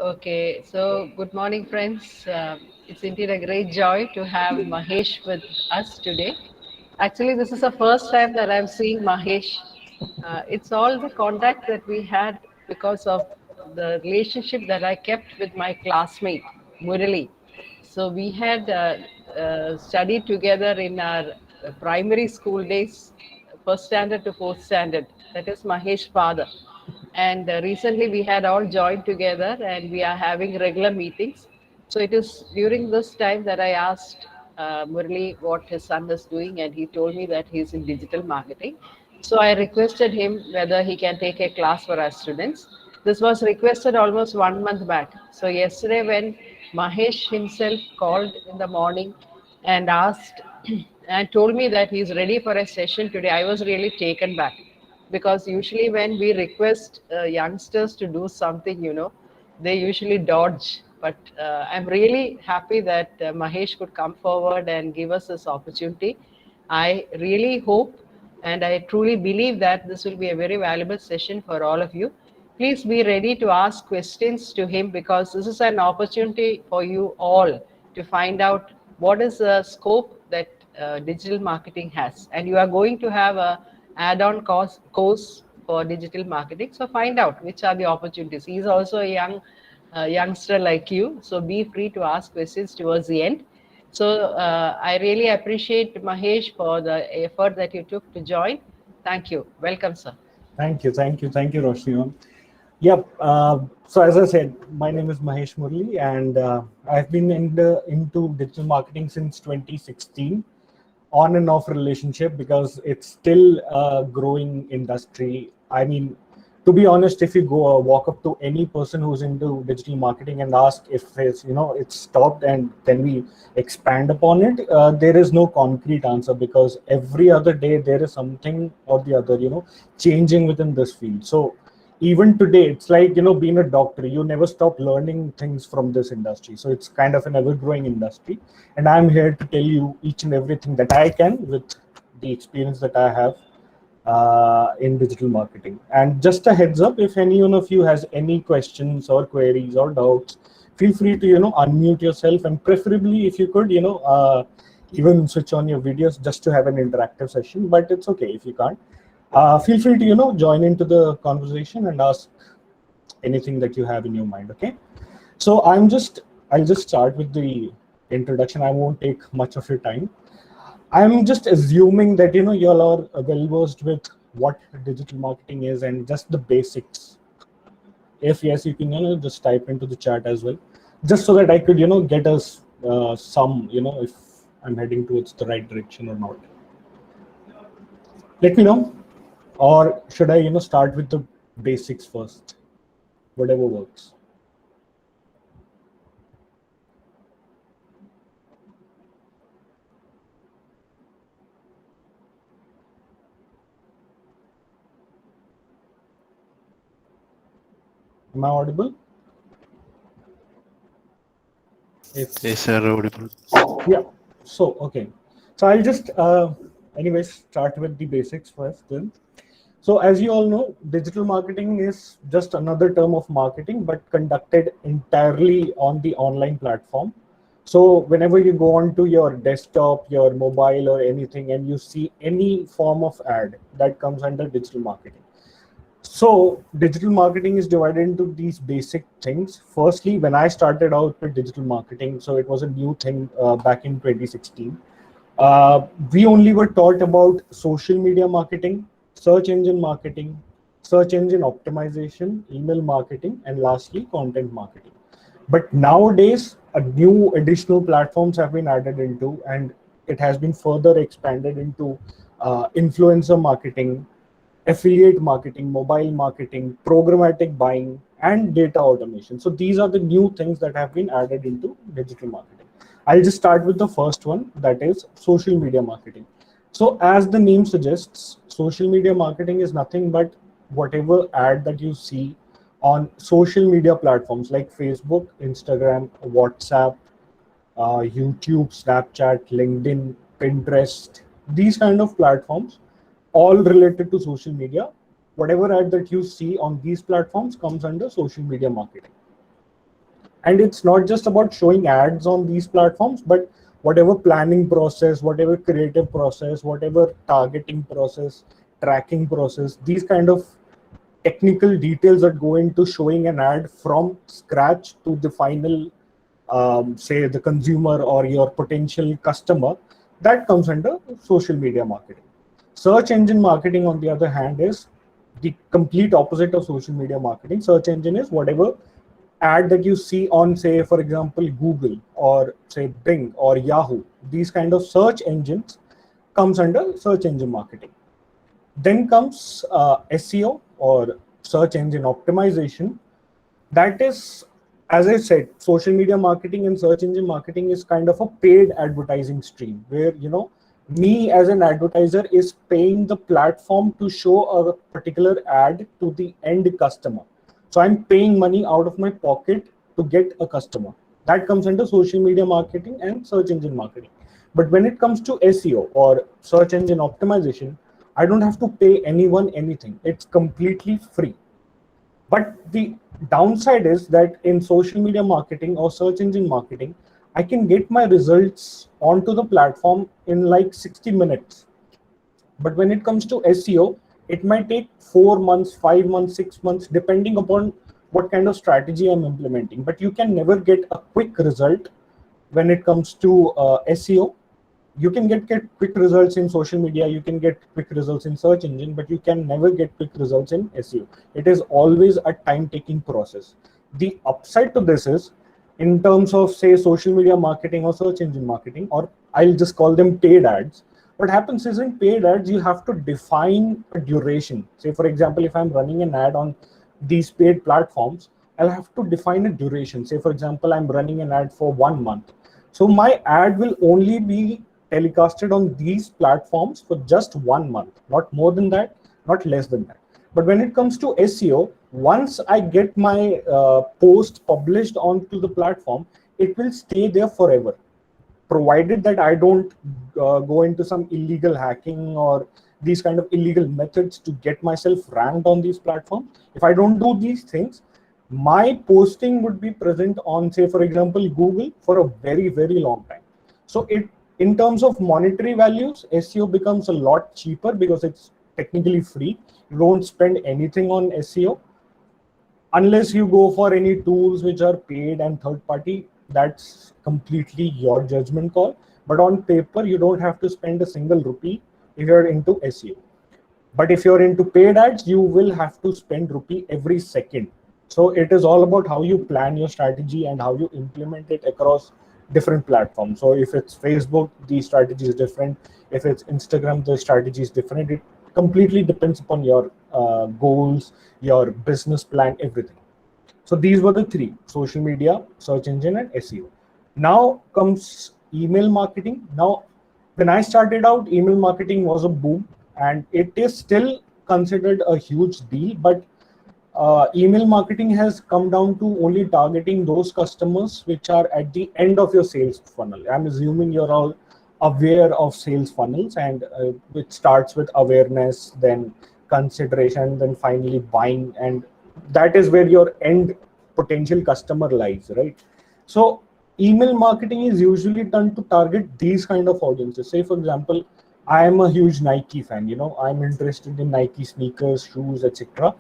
Okay, so good morning, friends. It's indeed a great joy to have Mahesh with us today. Actually, this is the first time that I'm seeing Mahesh. It's all the contact that we had because of the relationship that I kept with my classmate, Murali. So we had studied together in our primary school days, first standard to fourth standard. That is Mahesh's father. And recently we had all joined together and we are having regular meetings. So it is during this time that I asked Murali what his son is doing, and he told me that he's in digital marketing. So I requested him whether he can take a class for our students. This was requested almost 1 month back. So yesterday, when Mahesh himself called in the morning and asked and told me that he's ready for a session today, I was really taken back because usually when we request youngsters to do something, they usually dodge. But I'm really happy that Mahesh could come forward and give us this opportunity. I really hope and I truly believe that this will be a very valuable session for all of you. Please be ready to ask questions to him because this is an opportunity for you all to find out what is the scope that digital marketing has. And you are going to have a add-on course for digital marketing. So find out which are the opportunities. He's also a youngster like you, so be free to ask questions towards the end. So I really appreciate Mahesh for the effort that you took to join. Thank you. Welcome, sir. Thank you, Roshni. Yep. So as I said, my name is Mahesh Murli, and I've been into digital marketing since 2016, on and off relationship because it's still a growing industry. I mean, to be honest, if you go walk up to any person who's into digital marketing and ask if it's stopped and can we expand upon it, there is no concrete answer because every other day there is something or the other, changing within this field. So even today, it's like being a doctor, you never stop learning things from this industry. So it's kind of an ever growing industry, and I'm here to tell you each and everything that I can with the experience that I have in digital marketing. And just a heads up, if any one of you has any questions or queries or doubts, feel free to unmute yourself, and preferably if you could even switch on your videos just to have an interactive session. But it's okay if you can't. Feel free to join into the conversation and ask anything that you have in your mind. Okay, so I'll just start with the introduction. I won't take much of your time. I'm just assuming that you all are well versed with what digital marketing is and just the basics. If yes, you can just type into the chat as well, just so that I could get us some if I'm heading towards the right direction or not. Let me know. Or should I, start with the basics first? Whatever works. Am I audible? If Yes, sir, audible. yeah. So okay. So I'll just anyways start with the basics first then. So as you all know, digital marketing is just another term of marketing, but conducted entirely on the online platform. So whenever you go onto your desktop, your mobile or anything, and you see any form of ad, that comes under digital marketing. So digital marketing is divided into these basic things. Firstly, when I started out with digital marketing, so it was a new thing back in 2016. We only were taught about social media marketing, search engine optimization, email marketing, and lastly, content marketing. But nowadays, a new additional platforms have been added into, and it has been further expanded into influencer marketing, affiliate marketing, mobile marketing, programmatic buying, and data automation. So these are the new things that have been added into digital marketing. I'll just start with the first one, that is social media marketing. So as the name suggests, social media marketing is nothing but whatever ad that you see on social media platforms like Facebook, Instagram, WhatsApp, YouTube, Snapchat, LinkedIn, Pinterest, these kind of platforms, all related to social media. Whatever ad that you see on these platforms comes under social media marketing. And it's not just about showing ads on these platforms, but whatever planning process, whatever creative process, whatever targeting process, tracking process, these kind of technical details that go into showing an ad from scratch to the final, say, the consumer or your potential customer, that comes under social media marketing. Search engine marketing, on the other hand, is the complete opposite of social media marketing. Search engine is whatever ad that you see on, say, for example, Google or say Bing or Yahoo. These kind of search engines comes under search engine marketing. Then comes SEO, or search engine optimization. That is, as I said, social media marketing and search engine marketing is kind of a paid advertising stream where, me as an advertiser is paying the platform to show a particular ad to the end customer. So I'm paying money out of my pocket to get a customer. That comes under social media marketing and search engine marketing. But when it comes to SEO or search engine optimization, I don't have to pay anyone anything. It's completely free. But the downside is that in social media marketing or search engine marketing, I can get my results onto the platform in like 60 minutes. But when it comes to SEO, it might take 4 months, 5 months, 6 months, depending upon what kind of strategy I'm implementing. But you can never get a quick result when it comes to SEO. You can get quick results in social media, you can get quick results in search engine, but you can never get quick results in SEO. It is always a time taking process. The upside to this is, in terms of, say, social media marketing or search engine marketing, or I'll just call them paid ads, what happens is in paid ads, you have to define a duration. Say, for example, if I'm running an ad on these paid platforms, I'll have to define a duration. Say, for example, I'm running an ad for 1 month. So my ad will only be telecasted on these platforms for just 1 month, not more than that, not less than that. But when it comes to SEO, once I get my post published onto the platform, it will stay there forever, provided that I don't go into some illegal hacking or these kind of illegal methods to get myself ranked on these platforms. If I don't do these things, my posting would be present on, say, for example, Google for a very, very long time. So in terms of monetary values, SEO becomes a lot cheaper because it's technically free. You don't spend anything on SEO unless you go for any tools which are paid and third party. That's completely your judgment call. But on paper, you don't have to spend a single rupee if you're into SEO. But if you're into paid ads, you will have to spend rupee every second. So it is all about how you plan your strategy and how you implement it across different platforms. So if it's Facebook, the strategy is different. If it's Instagram, the strategy is different. It completely depends upon your goals, your business plan, everything. So these were the three: social media, search engine, and SEO. Now comes email marketing. Now, when I started out, email marketing was a boom, and it is still considered a huge deal. But email marketing has come down to only targeting those customers which are at the end of your sales funnel. I'm assuming you're all aware of sales funnels, and it starts with awareness, then consideration, then finally buying, and that is where your end potential customer lies, right? So email marketing is usually done to target these kind of audiences. Say, for example, I am a huge Nike fan. I'm interested in Nike sneakers, shoes, etc.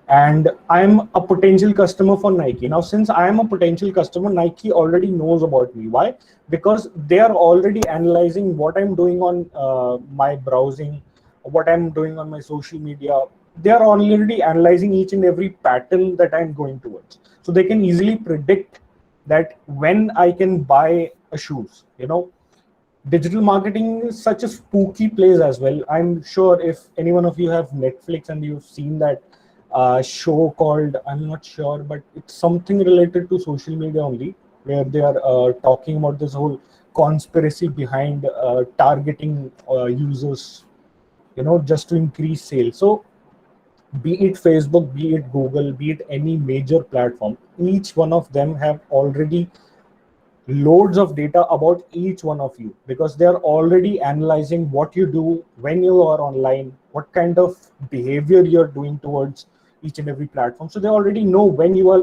And I'm a potential customer for Nike. Now, since I am a potential customer, Nike already knows about me. Why? Because they are already analyzing what I'm doing on my browsing, what I'm doing on my social media. They are already analyzing each and every pattern that I'm going towards. So they can easily predict that when I can buy a shoes. Digital marketing is such a spooky place as well. I'm sure if any one of you have Netflix and you've seen that show called, I'm not sure, but it's something related to social media only, where they are talking about this whole conspiracy behind targeting users, just to increase sales. So be it Facebook, be it Google, be it any major platform, each one of them have already loads of data about each one of you, because they are already analyzing what you do when you are online, what kind of behavior you're doing towards each and every platform. So they already know when you are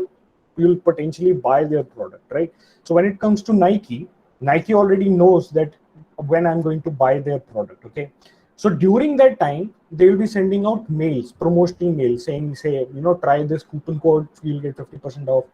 you'll potentially buy their product, right? So when it comes to Nike already knows that when I'm going to buy their product, okay? So during that time, they will be sending out mails, promotional mails saying, say, try this coupon code, you'll get 50% off.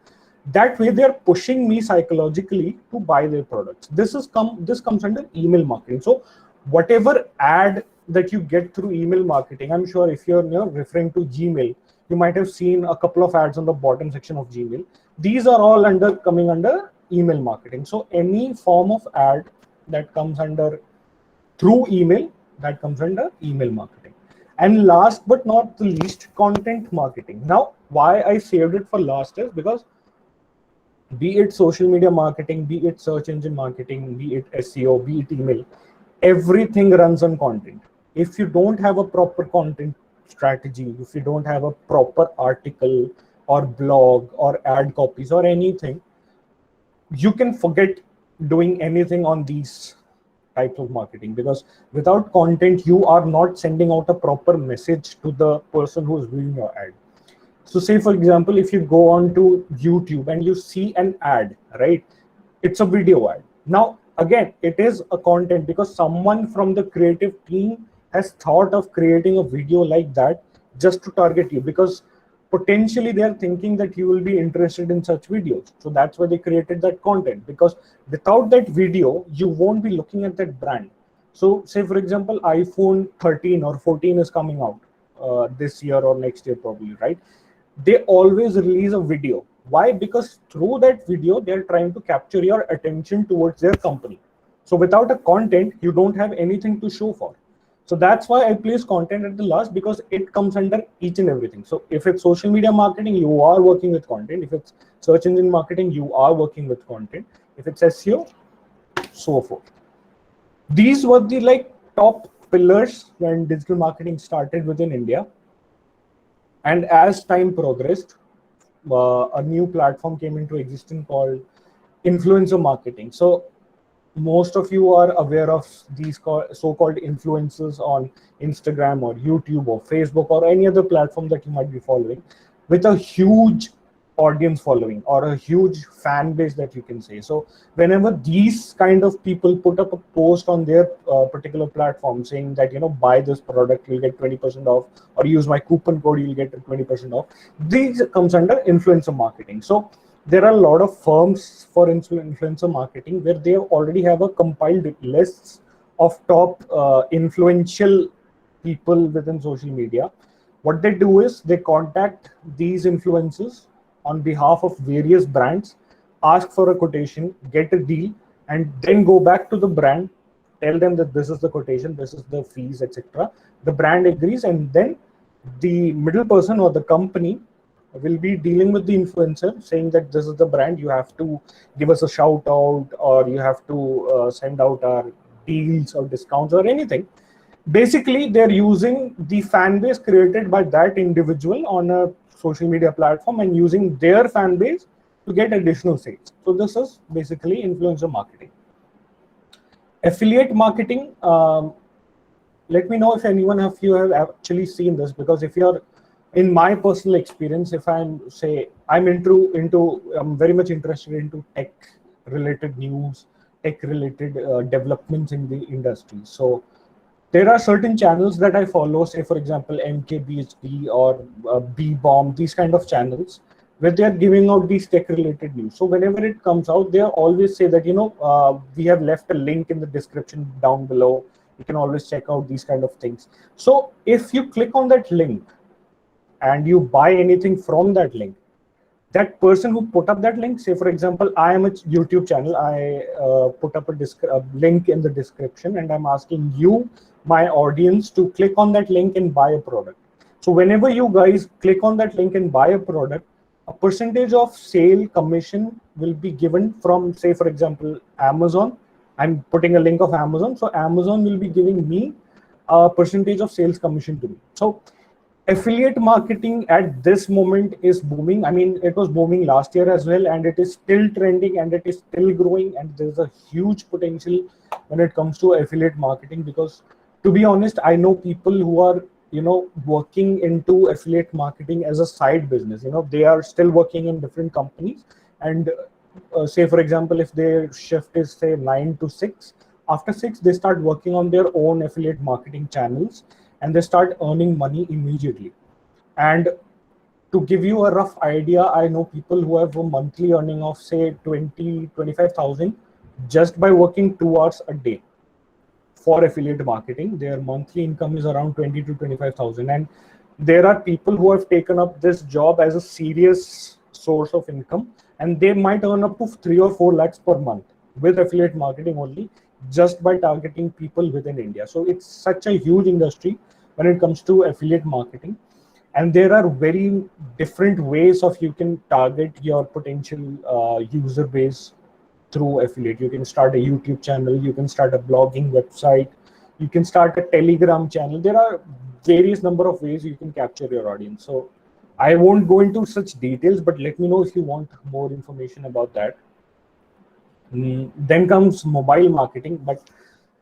That way, they're pushing me psychologically to buy their products. This comes under email marketing. So whatever ad that you get through email marketing, I'm sure if you're referring to Gmail, you might have seen a couple of ads on the bottom section of Gmail. These are all coming under email marketing. So any form of ad that comes under through email, that comes under email marketing. And last but not the least, content marketing. Now, why I saved it for last is because be it social media marketing, be it search engine marketing, be it SEO, be it email, everything runs on content. If you don't have a proper content strategy, if you don't have a proper article or blog or ad copies or anything, you can forget doing anything on these types of marketing, because without content, you are not sending out a proper message to the person who's viewing your ad. So say, for example, if you go on to YouTube and you see an ad, right? It's a video ad. Now, again, it is a content because someone from the creative team has thought of creating a video like that just to target you, because potentially they are thinking that you will be interested in such videos. So that's why they created that content, because without that video, you won't be looking at that brand. So say, for example, iPhone 13 or 14 is coming out this year or next year probably, right? They always release a video. Why? Because through that video, they're trying to capture your attention towards their company. So without a content, you don't have anything to show for. So that's why I place content at the last, because it comes under each and everything. So if it's social media marketing, you are working with content. If it's search engine marketing, you are working with content. If it's SEO, so forth. These were the top pillars when digital marketing started within India. And as time progressed, a new platform came into existence called influencer marketing. So most of you are aware of these so-called influencers on Instagram or YouTube or Facebook or any other platform that you might be following, with a huge audience following or a huge fan base, that you can say. So whenever these kind of people put up a post on their particular platform saying that, buy this product, you'll get 20% off, or use my coupon code, you'll get 20% off, these comes under influencer marketing. So there are a lot of firms for influencer marketing where they already have a compiled lists of top influential people within social media. What they do is they contact these influencers on behalf of various brands, ask for a quotation, get a deal, and then go back to the brand, tell them that this is the quotation, this is the fees, etc. The brand agrees, and then the middle person or the company will be dealing with the influencer, saying that this is the brand, you have to give us a shout out, or you have to send out our deals or discounts or anything. Basically, they're using the fan base created by that individual on a social media platform and using their fan base to get additional sales. So this is basically influencer marketing. Affiliate marketing, let me know if anyone of you have actually seen this, because if you're, in my personal experience, if I'm very much interested into tech related news, tech related developments in the industry. So there are certain channels that I follow, say for example MKBHD or BBomb, these kind of channels where they are giving out these tech related news. So whenever it comes out, they always say that we have left a link in the description down below, you can always check out these kind of things. So if you click on that link and you buy anything from that link, that person who put up that link, say for example, I am a YouTube channel, I put up a link in the description, and I'm asking you, my audience, to click on that link and buy a product. So whenever you guys click on that link and buy a product, a percentage of sale commission will be given from, say for example, Amazon. I'm putting a link of Amazon, so Amazon will be giving me a percentage of sales commission to me. So affiliate marketing at this moment is booming. I mean, it was booming last year as well, and it is still trending, and it is still growing, and there's a huge potential when it comes to affiliate marketing, because to be honest, I know people who are working into affiliate marketing as a side business. They are still working in different companies, and say for example, if their shift is say 9 to 6, after 6 they start working on their own affiliate marketing channels, and they start earning money immediately. And to give you a rough idea, I know people who have a monthly earning of say 25,000 just by working 2 hours a day for affiliate marketing. Their monthly income is around 20 to 25,000, and there are people who have taken up this job as a serious source of income, and they might earn up to 3 or 4 lakhs per month with affiliate marketing only, just by targeting people within India. So it's such a huge industry when it comes to affiliate marketing, and there are very different ways of you can target your potential user base through affiliate. You can start a YouTube channel, you can start a blogging website, you can start a Telegram channel. There are various number of ways you can capture your audience. So I won't go into such details, but let me know if you want more information about that. Then comes mobile marketing, but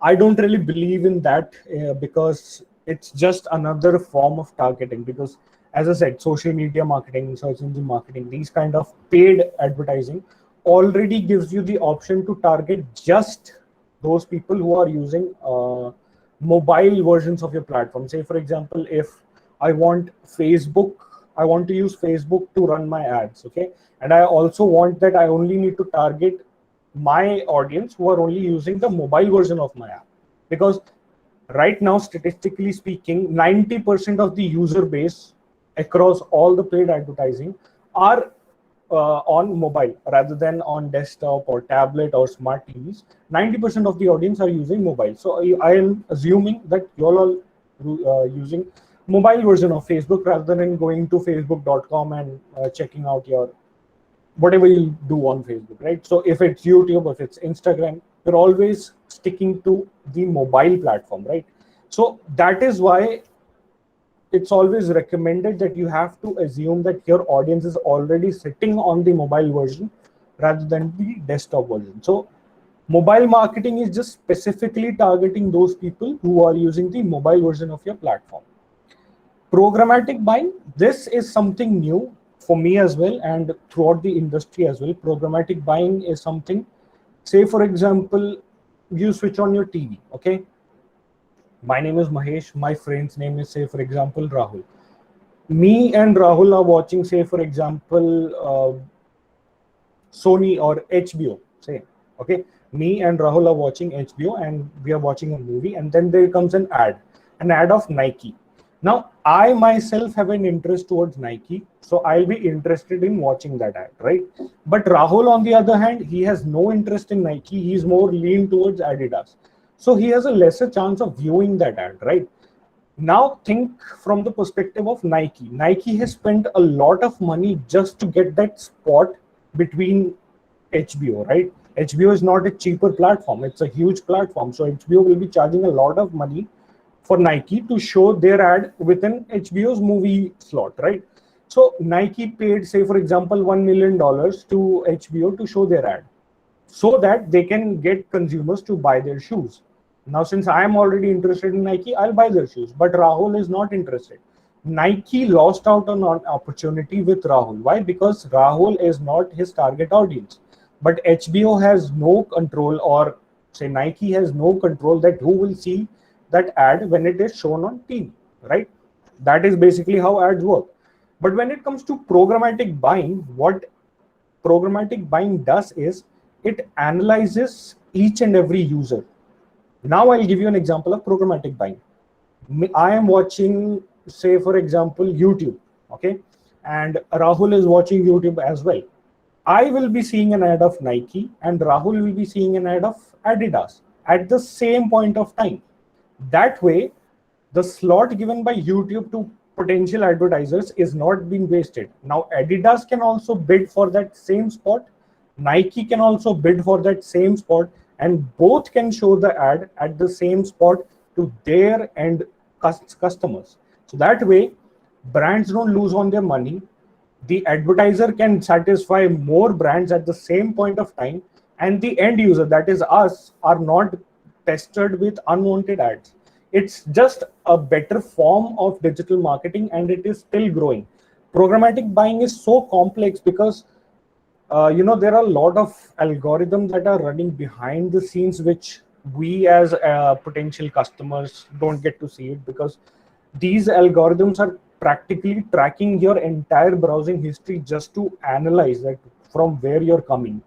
I don't really believe in that because it's just another form of targeting. Because, as I said, social media marketing, search engine marketing, these kind of paid advertising already gives you the option to target just those people who are using mobile versions of your platform. Say, for example, if I want Facebook, I want to use Facebook to run my ads, okay? And I also want that I only need to target my audience who are only using the mobile version of my app. Because right now, statistically speaking, 90% of the user base across all the paid advertising are on mobile rather than on desktop or tablet or smart TVs. 90% of the audience are using mobile. So I am assuming that you all are using mobile version of Facebook rather than going to facebook.com and checking out your whatever you do on Facebook, right? So if it's YouTube, if it's Instagram, you're always sticking to the mobile platform, right? So that is why it's always recommended that you have to assume that your audience is already sitting on the mobile version rather than the desktop version. So mobile marketing is just specifically targeting those people who are using the mobile version of your platform. Programmatic buying, this is something new for me as well and throughout the industry as well. Programmatic buying is something, say for example, you switch on your TV, okay? My name is Mahesh, my friend's name is, say for example, Rahul. Me and Rahul are watching, say for example, Sony or HBO, say, okay? Me and Rahul are watching HBO and we are watching a movie, and then there comes an ad of Nike. Now, I myself have an interest towards Nike, so I'll be interested in watching that ad, right? But Rahul, on the other hand, he has no interest in Nike. He's more lean towards Adidas. So he has a lesser chance of viewing that ad, right? Now think from the perspective of Nike. Nike has spent a lot of money just to get that spot between HBO, right? HBO is not a cheaper platform. It's a huge platform. So HBO will be charging a lot of money for Nike to show their ad within HBO's movie slot, right? So Nike paid, say for example, $1 million to HBO to show their ad so that they can get consumers to buy their shoes. Now, since I am already interested in Nike, I'll buy their shoes, but Rahul is not interested. Nike lost out on an opportunity with Rahul. Why? Because Rahul is not his target audience. But HBO has no control, or say Nike has no control that who will see that ad when it is shown on TV, right? That is basically how ads work. But when it comes to programmatic buying, what programmatic buying does is it analyzes each and every user. Now I'll give you an example of programmatic buying. I am watching, say for example, YouTube, okay? And Rahul is watching YouTube as well. I will be seeing an ad of Nike and Rahul will be seeing an ad of Adidas at the same point of time. That way, the slot given by YouTube to potential advertisers is not being wasted. Now, Adidas can also bid for that same spot. Nike can also bid for that same spot, and both can show the ad at the same spot to their end customers. So that way, brands don't lose on their money. The advertiser can satisfy more brands at the same point of time, and the end user, that is us, are not pestered with unwanted ads. It's just a better form of digital marketing, and it is still growing. Programmatic buying is so complex because there are a lot of algorithms that are running behind the scenes, which we as potential customers don't get to see it, because these algorithms are practically tracking your entire browsing history just to analyze that from where you're coming.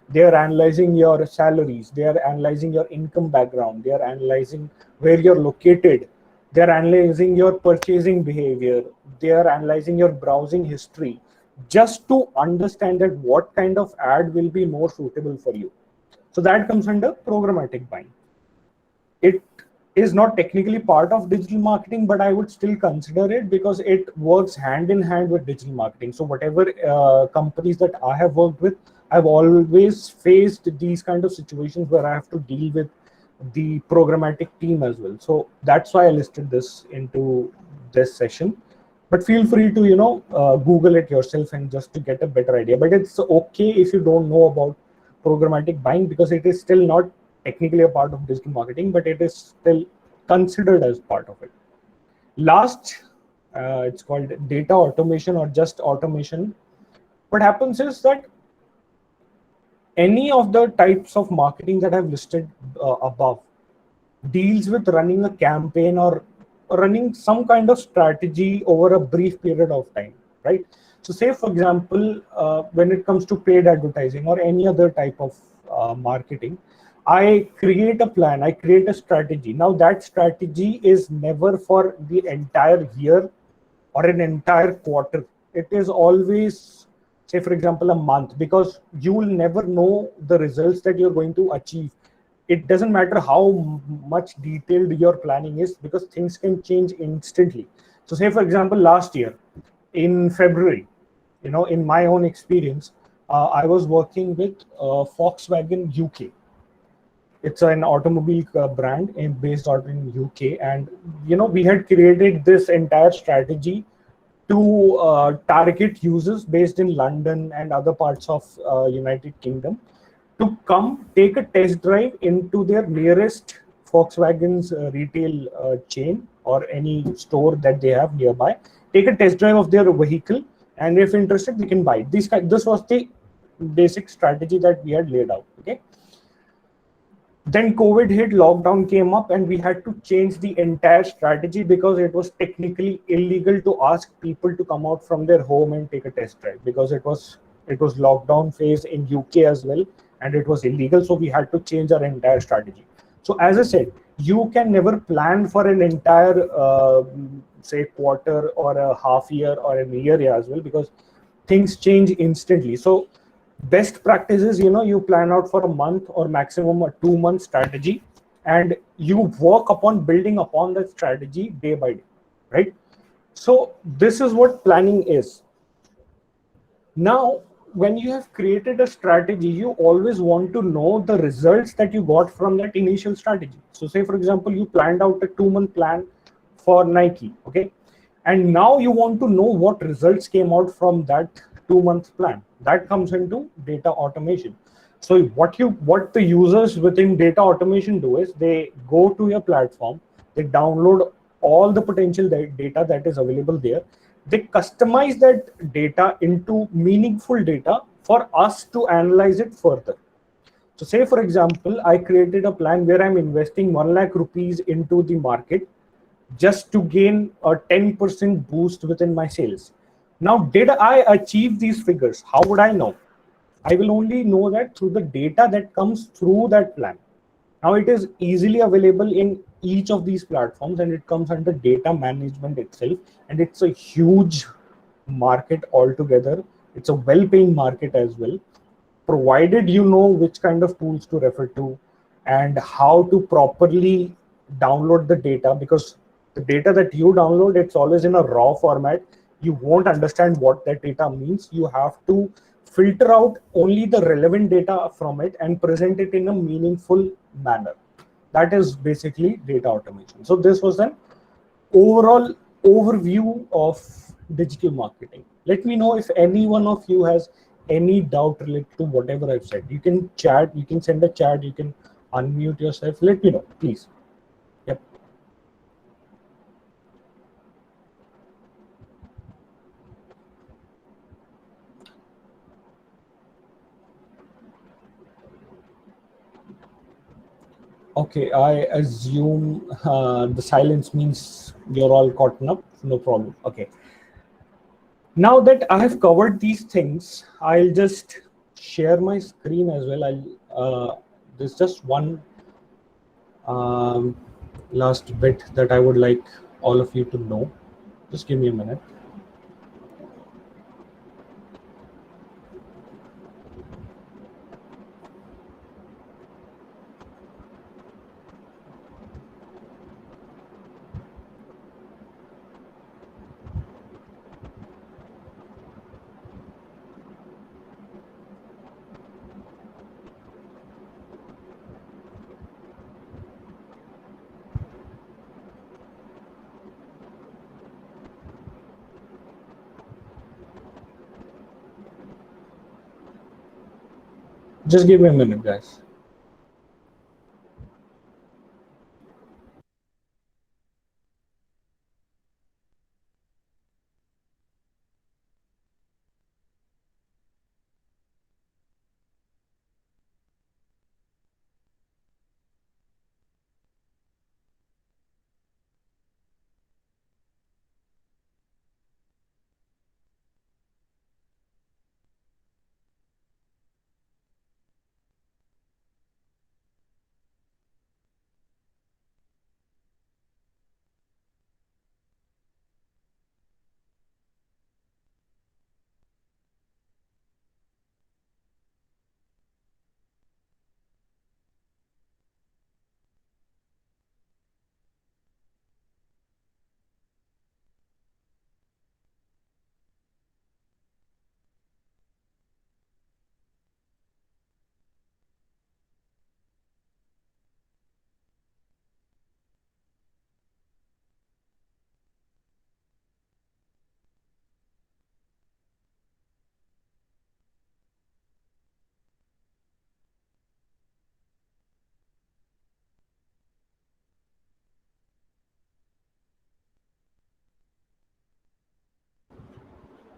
They are analyzing your salaries, they are analyzing your income background, they are analyzing where you're located, they are analyzing your purchasing behavior, they are analyzing your browsing history, just to understand that what kind of ad will be more suitable for you. So that comes under programmatic buying. It is not technically part of digital marketing, but I would still consider it because it works hand in hand with digital marketing. So whatever companies that I have worked with, I've always faced these kind of situations where I have to deal with the programmatic team as well. So that's why I listed this into this session. But feel free to Google it yourself and just to get a better idea. But it's okay if you don't know about programmatic buying, because it is still not technically a part of digital marketing, but it is still considered as part of it. Last, it's called data automation or just automation. What happens is that any of the types of marketing that I've listed above deals with running a campaign or running some kind of strategy over a brief period of time, right? So say, for example, when it comes to paid advertising or any other type of marketing, I create a plan, I create a strategy. Now that strategy is never for the entire year or an entire quarter. It is always, say, for example, a month, because you will never know the results that you're going to achieve. It doesn't matter how much detailed your planning is, because things can change instantly. So say, for example, last year in February, in my own experience, I was working with Volkswagen UK. It's an automobile brand based out in UK, and we had created this entire strategy to target users based in London and other parts of United Kingdom to come take a test drive into their nearest Volkswagen's retail chain or any store that they have nearby. Take a test drive of their vehicle, and if interested, they can buy it. This was the basic strategy that we had laid out. Okay. Then COVID hit, lockdown came up, and we had to change the entire strategy because it was technically illegal to ask people to come out from their home and take a test drive, because it was lockdown phase in UK as well, and it was illegal. So we had to change our entire strategy. So as I said, you can never plan for an entire say quarter or a half year or a year as well, because things change instantly. So best practice is, you plan out for a month or maximum a 2-month strategy, and you work upon building upon that strategy day by day, right? So this is what planning is. Now, when you have created a strategy, you always want to know the results that you got from that initial strategy. So say, for example, you planned out a 2-month plan for Nike, okay? And now you want to know what results came out from that 2-month plan. That comes into data automation. So what the users within data automation do is they go to your platform, they download all the potential data that is available there. They customize that data into meaningful data for us to analyze it further. So say, for example, I created a plan where I'm investing 1 lakh rupees into the market just to gain a 10% boost within my sales. Now, did I achieve these figures? How would I know? I will only know that through the data that comes through that plan. Now, it is easily available in each of these platforms, and it comes under data management itself. And it's a huge market altogether. It's a well-paying market as well, provided you know which kind of tools to refer to and how to properly download the data, because the data that you download, it's always in a raw format. You won't understand what that data means. You have to filter out only the relevant data from it and present it in a meaningful manner. That is basically data automation. So this was an overall overview of digital marketing. Let me know if any one of you has any doubt related to whatever I've said. You can chat, you can send a chat, you can unmute yourself. Let me know, please. Yep. Okay, I assume the silence means you're all caught up. No problem. Okay. Now that I have covered these things, I'll just share my screen as well. There's just one um, last bit that I would like all of you to know. Just give me a minute. Just give me a minute, guys.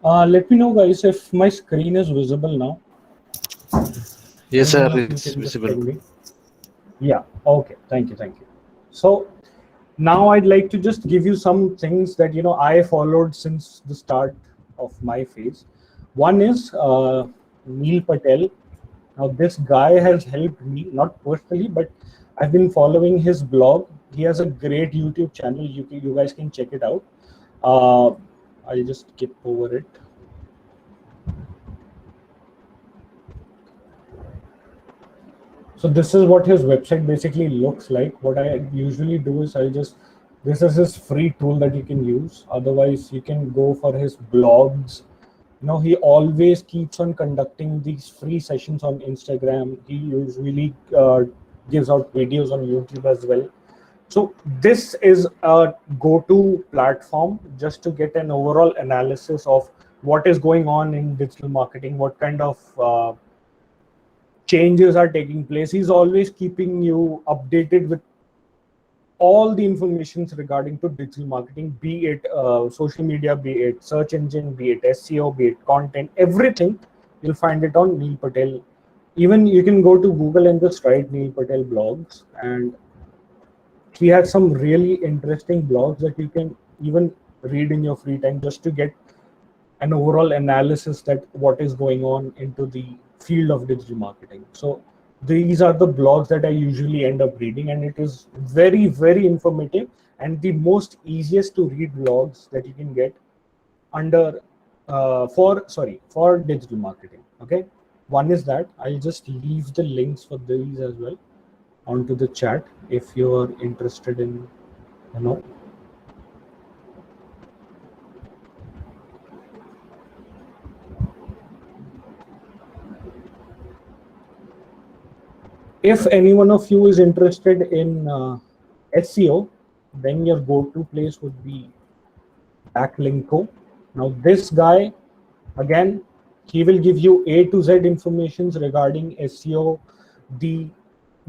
Let me know, guys, if my screen is visible now. Yes, Any sir, one of you it's can just visible. tell me. Yeah. Okay. Thank you. Thank you. So now I'd like to just give you some things that I followed since the start of my phase. One is Neil Patel. Now this guy has helped me, not personally, but I've been following his blog. He has a great YouTube channel. You guys can check it out. Uh, I'll just skip over it. So this is what his website basically looks like. What I usually do is this is his free tool that you can use. Otherwise, you can go for his blogs. He always keeps on conducting these free sessions on Instagram. He usually gives out videos on YouTube as well. So this is a go-to platform just to get an overall analysis of what is going on in digital marketing, what kind of changes are taking place. He's always keeping you updated with all the informations regarding to digital marketing, be it social media, be it search engine, be it SEO, be it content, everything. You'll find it on Neil Patel. Even you can go to Google and just write Neil Patel blogs, and he has some really interesting blogs that you can even read in your free time just to get an overall analysis that what is going on into the field of digital marketing. So these are the blogs that I usually end up reading, and it is very, very informative and the most easiest to read blogs that you can get under for digital marketing. Okay, one is that I'll just leave the links for these as well onto the chat if you are interested in you know if any one of you is interested in SEO, then your go-to place would be Backlinko. Now, this guy, again, he will give you A to Z informations regarding SEO, the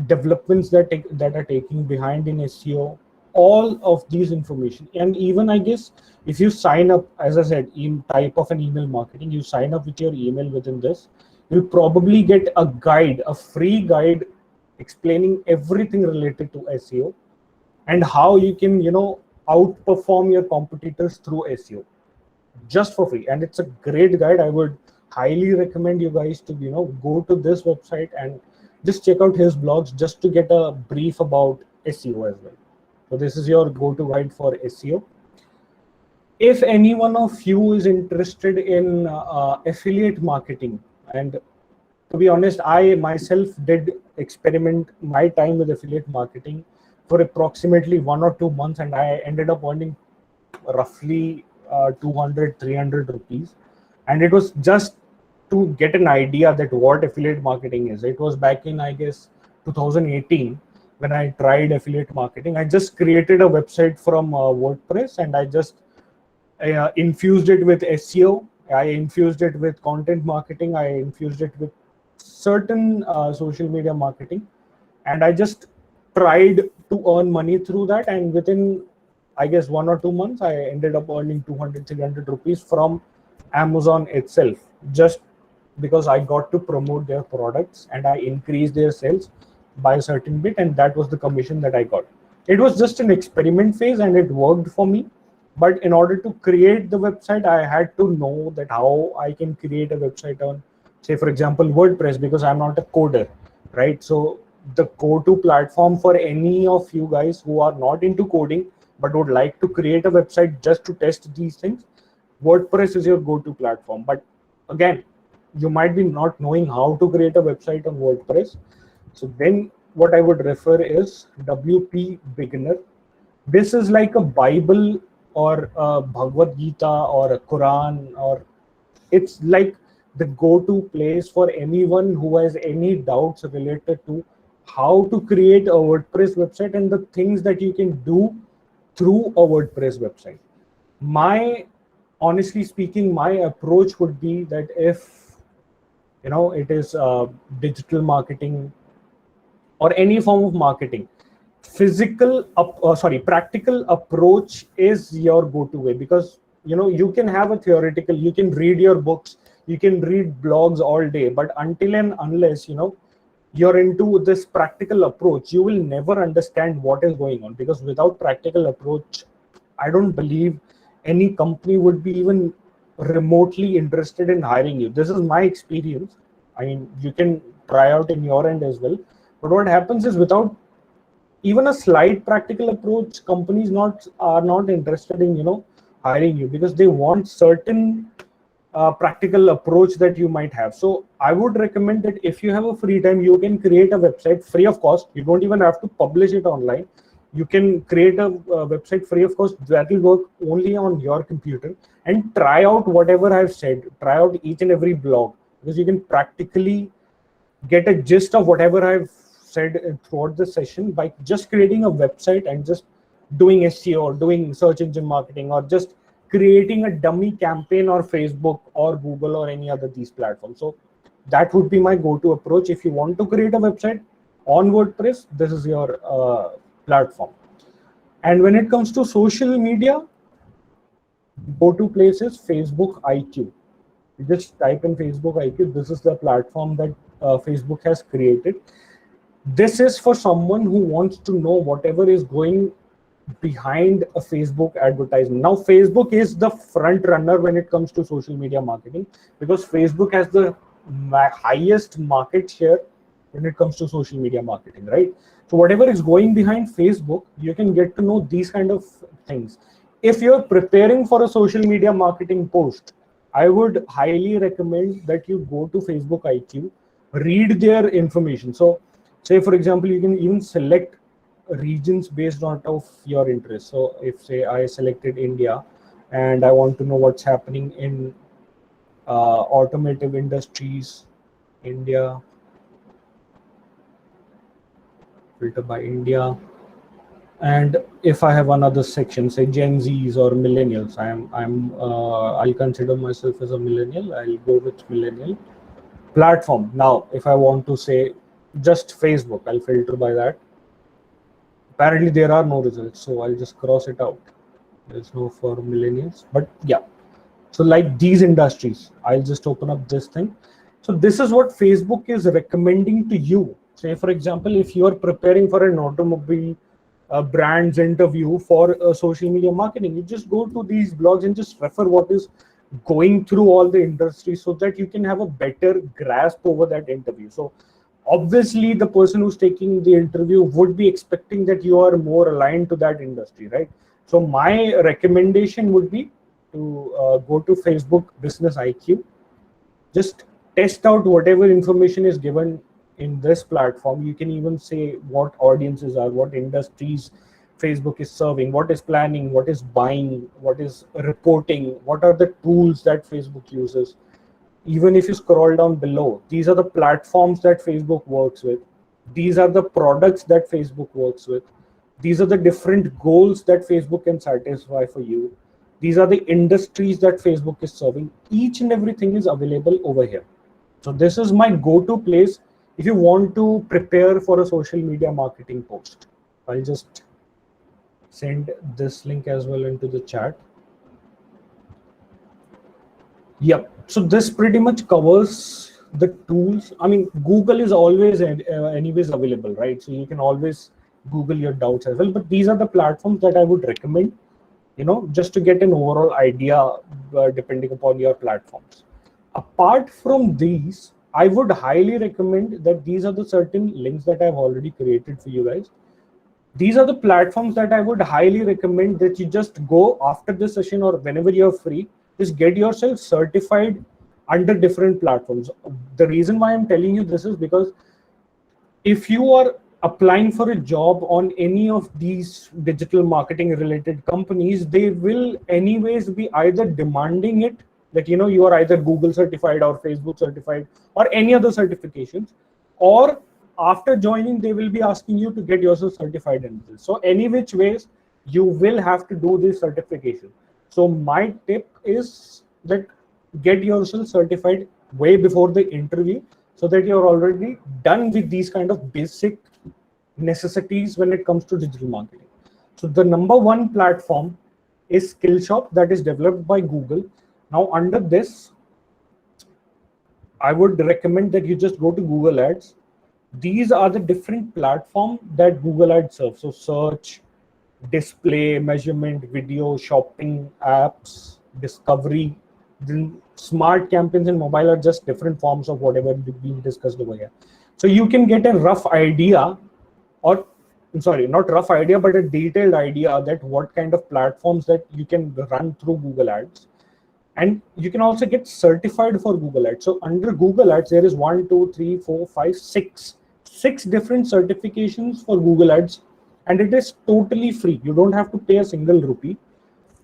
developments that are taking behind in SEO, all of these information. And even I guess if you sign up, as I said, in type of an email marketing, you sign up with your email within this, you'll probably get a guide, a free guide explaining everything related to SEO and how you can, outperform your competitors through SEO just for free. And it's a great guide. I would highly recommend you guys to, go to this website and just check out his blogs just to get a brief about SEO as well. So this is your go-to guide for SEO. If any one of you is interested in affiliate marketing, and to be honest, I myself did experiment my time with affiliate marketing for approximately 1 or 2 months, and I ended up earning roughly 200 300 rupees. And it was just to get an idea that what affiliate marketing is. It was back in, I guess, 2018 when I tried affiliate marketing. I just created a website from WordPress, and I just infused it with SEO. I infused it with content marketing. I infused it with certain social media marketing, and I just tried to earn money through that. And within, I guess, 1 or 2 months, I ended up earning 200 300 rupees from Amazon itself, just because I got to promote their products and I increased their sales by a certain bit, and that was the commission that I got. It was just an experiment phase and it worked for me. But in order to create the website, I had to know that how I can create a website on, say, for example, WordPress, because I'm not a coder, right? So the go-to platform for any of you guys who are not into coding but would like to create a website just to test these things, WordPress is your go-to platform. But again, you might be not knowing how to create a website on WordPress. So then what I would refer is WP Beginner. This is like a Bible or a Bhagavad Gita or a Quran, or it's like the go-to place for anyone who has any doubts related to how to create a WordPress website and the things that you can do through a WordPress website. Honestly speaking, my approach would be that if it is digital marketing or any form of marketing, practical approach is your go-to way. Because you can have a theoretical, you can read your books, you can read blogs all day, but until and unless you're into this practical approach, you will never understand what is going on. Because without practical approach, I don't believe any company would be even remotely interested in hiring you. This is my experience. I mean, you can try out in your end as well. But what happens is, without even a slight practical approach, companies are not interested in hiring you, because they want certain practical approach that you might have. So I would recommend that if you have a free time, you can create a website free of cost. You don't even have to publish it online. You can create a website free of cost that will work only on your computer, and try out whatever I've said. Try out each and every blog, because you can practically get a gist of whatever I've said throughout the session by just creating a website and just doing SEO or doing search engine marketing, or just creating a dummy campaign or Facebook or Google or any other these platforms. So that would be my go-to approach. If you want to create a website on WordPress, this is your platform. And when it comes to social media, go-to place is Facebook IQ. You just type in Facebook IQ. This is the platform that Facebook has created. This is for someone who wants to know whatever is going behind a Facebook advertisement. Now, Facebook is the front runner when it comes to social media marketing, because Facebook has the highest market share when it comes to social media marketing, right? So whatever is going behind Facebook, you can get to know these kind of things. If you're preparing for a social media marketing post, I would highly recommend that you go to Facebook IQ, read their information. So say, for example, you can even select regions based on of your interest. So if, say, I selected India and I want to know what's happening in automotive industries, India, filter by India. And if I have another section, say Gen Zs or millennials, I'll consider myself as a millennial. I'll go with millennial platform. Now, if I want to say just Facebook, I'll filter by that. Apparently there are no results, so I'll just cross it out. There's no for millennials, but yeah. So like these industries, I'll just open up this thing. So this is what Facebook is recommending to you. Say, for example, if you are preparing for an automobile brand's interview for social media marketing, you just go to these blogs and just refer what is going through all the industry so that you can have a better grasp over that interview. So obviously the person who's taking the interview would be expecting that you are more aligned to that industry, right? So my recommendation would be to go to Facebook Business IQ, just test out whatever information is given in this platform. You can even say what audiences are, what industries Facebook is serving, what is planning, what is buying, what is reporting, what are the tools that Facebook uses. Even if you scroll down below, these are the platforms that Facebook works with. These are the products that Facebook works with. These are the different goals that Facebook can satisfy for you. These are the industries that Facebook is serving. Each and everything is available over here. So this is my go-to place if you want to prepare for a social media marketing post. I'll just send this link as well into the chat. Yep. So this pretty much covers the tools. I mean, Google is always anyways available, right? So you can always Google your doubts as well. But these are the platforms that I would recommend, just to get an overall idea depending upon your platforms. Apart from these, I would highly recommend that these are the certain links that I've already created for you guys. These are the platforms that I would highly recommend that you just go after this session or whenever you're free, just get yourself certified under different platforms. The reason why I'm telling you this is because if you are applying for a job on any of these digital marketing related companies, they will anyways be either demanding it that you are either Google certified or Facebook certified or any other certifications, or after joining they will be asking you to get yourself certified in this. So any which ways you will have to do this certification. So my tip is that get yourself certified way before the interview so that you're already done with these kind of basic necessities when it comes to digital marketing. So the number one platform is Skillshop, that is developed by Google. Now under this, I would recommend that you just go to Google Ads. These are the different platforms that Google Ads serves. So search, display, measurement, video, shopping, apps, discovery. Then smart campaigns and mobile are just different forms of whatever being discussed over here. So you can get a rough idea, or sorry, not rough idea, but a detailed idea that what kind of platforms that you can run through Google Ads. And you can also get certified for Google Ads. So under Google Ads, there is 1, 2, 3, 4, 5, 6 different certifications for Google Ads, and it is totally free. You don't have to pay a single rupee.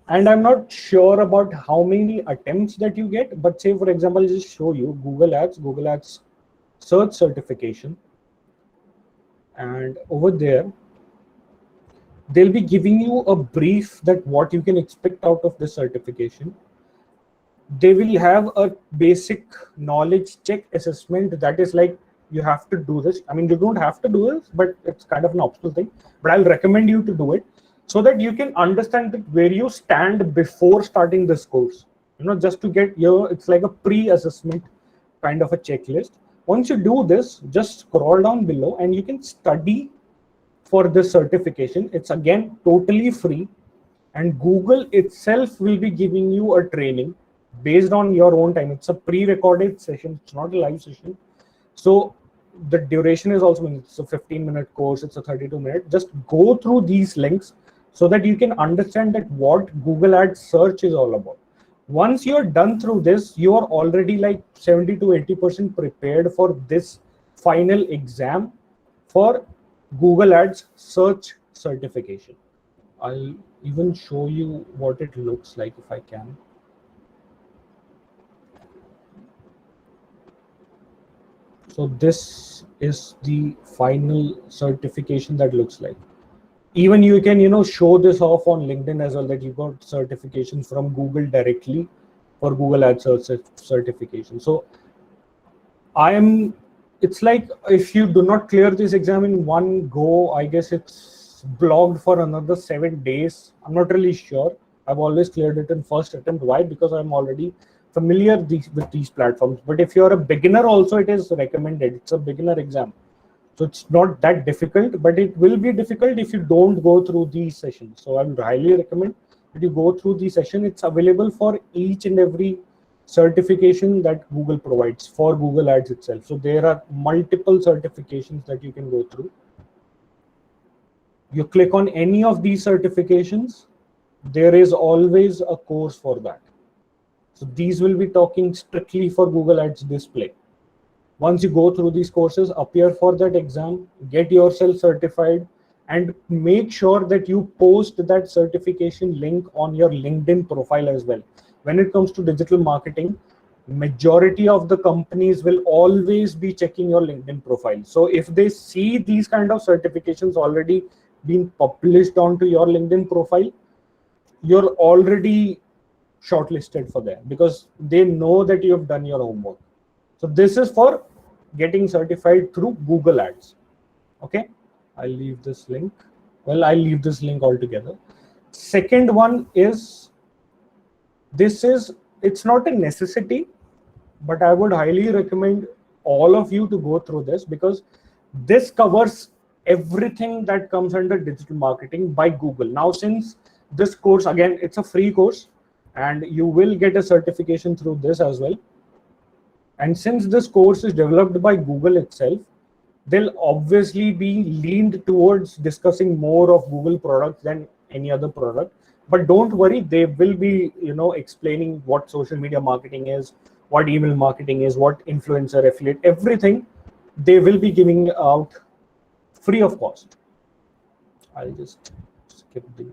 And I'm not sure about how many attempts that you get, but say for example, I'll just show you Google Ads search certification. And over there, they'll be giving you a brief that what you can expect out of this certification. They will have a basic knowledge check assessment that is like you have to do this. I mean, you don't have to do this, but it's kind of an optional thing. But I'll recommend you to do it so that you can understand where you stand before starting this course. Just to get it's like a pre-assessment kind of a checklist. Once you do this, just scroll down below and you can study for this certification. It's again totally free, and Google itself will be giving you a training based on your own time. It's a pre-recorded session, it's not a live session. So the duration is also, it's a 15-minute course, it's a 32-minute. Just go through these links so that you can understand that what Google Ads search is all about. Once you're done through this, you are already like 70 to 80% prepared for this final exam for Google Ads search certification. I'll even show you what it looks like if I can. So this is the final certification that looks like. Even you can, show this off on LinkedIn as well, that you got certifications from Google directly for Google Ads certification. So it's like if you do not clear this exam in one go, I guess it's blocked for another 7 days. I'm not really sure. I've always cleared it in first attempt. Why? Because I'm already familiar with these platforms. But if you're a beginner also, it is recommended. It's a beginner exam. So it's not that difficult, but it will be difficult if you don't go through these sessions. So I would highly recommend that you go through the session. It's available for each and every certification that Google provides for Google Ads itself. So there are multiple certifications that you can go through. You click on any of these certifications, there is always a course for that. So these will be talking strictly for Google Ads display. Once you go through these courses, appear for that exam, get yourself certified, and make sure that you post that certification link on your LinkedIn profile as well. When it comes to digital marketing, majority of the companies will always be checking your LinkedIn profile. So if they see these kind of certifications already being published onto your LinkedIn profile, you're already shortlisted for that because they know that you have done your homework. So this is for getting certified through Google Ads. Okay, I'll leave this link. Well, I'll leave this link altogether. Second one is, it's not a necessity, but I would highly recommend all of you to go through this because this covers everything that comes under digital marketing by Google. Now, since this course, again, it's a free course and you will get a certification through this as well. And since this course is developed by Google itself, they'll obviously be leaned towards discussing more of Google products than any other product. But don't worry, they will be, explaining what social media marketing is, what email marketing is, what influencer, affiliate, everything they will be giving out free of cost. I'll just skip these.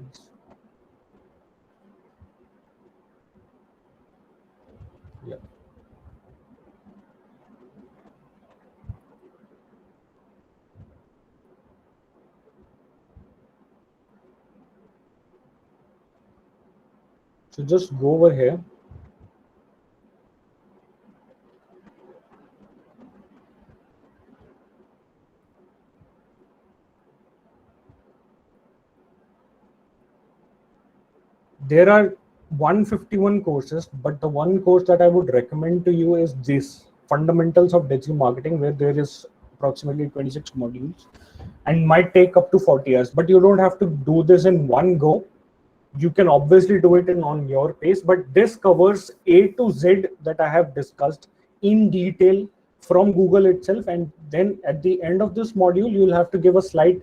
Yeah. So just go over here. There are 151 courses, but the one course that I would recommend to you is this Fundamentals of Digital Marketing, where there is approximately 26 modules and might take up to 40 hours. But you don't have to do this in one go. You can obviously do it on your pace, but this covers A to Z that I have discussed in detail from Google itself. And then at the end of this module, you'll have to give a slight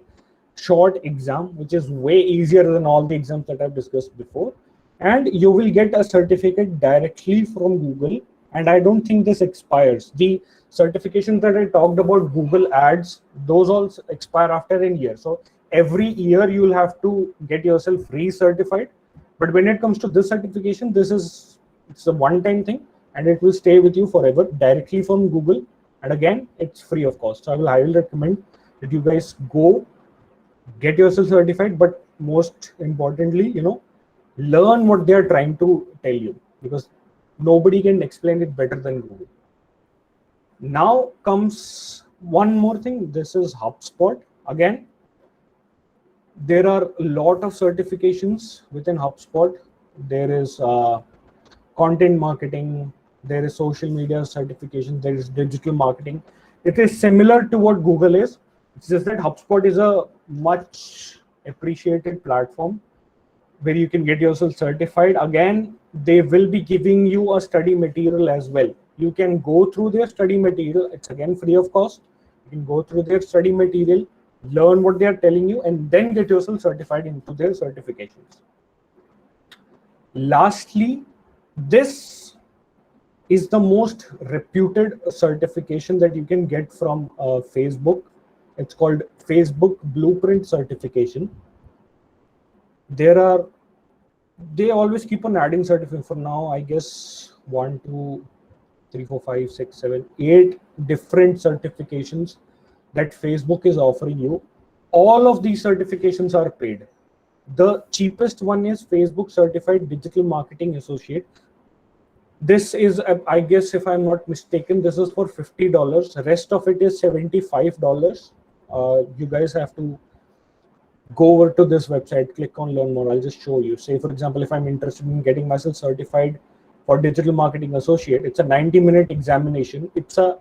short exam, which is way easier than all the exams that I've discussed before. And you will get a certificate directly from Google. And I don't think this expires. The certifications that I talked about, Google Ads, those all expire after a year. So every year you'll have to get yourself recertified. But when it comes to this certification, it's a one-time thing and it will stay with you forever directly from Google. And again, it's free of cost. So I will highly recommend that you guys go get yourself certified, but most importantly, learn what they're trying to tell you, because nobody can explain it better than Google. Now comes one more thing. This is HubSpot. Again, there are a lot of certifications within HubSpot. There is content marketing, there is social media certification, there is digital marketing. It is similar to what Google is. It's just that HubSpot is a much appreciated platform where you can get yourself certified. Again, they will be giving you a study material as well. You can go through their study material. It's again free of cost. You can go through their study material, learn what they are telling you, and then get yourself certified into their certifications. Lastly, this is the most reputed certification that you can get from Facebook. It's called Facebook Blueprint Certification. They always keep on adding certificates. For now, I guess 1, 2, 3, 4, 5, 6, 7, 8 different certifications that Facebook is offering you. All of these certifications are paid. The cheapest one is Facebook Certified Digital Marketing Associate. This is, I guess, if I'm not mistaken, this is for $50. Rest of it is $75. You guys have to go over to this website, click on learn more. I'll just show you. Say, for example, if I'm interested in getting myself certified for digital marketing associate, it's a 90-minute examination. It's a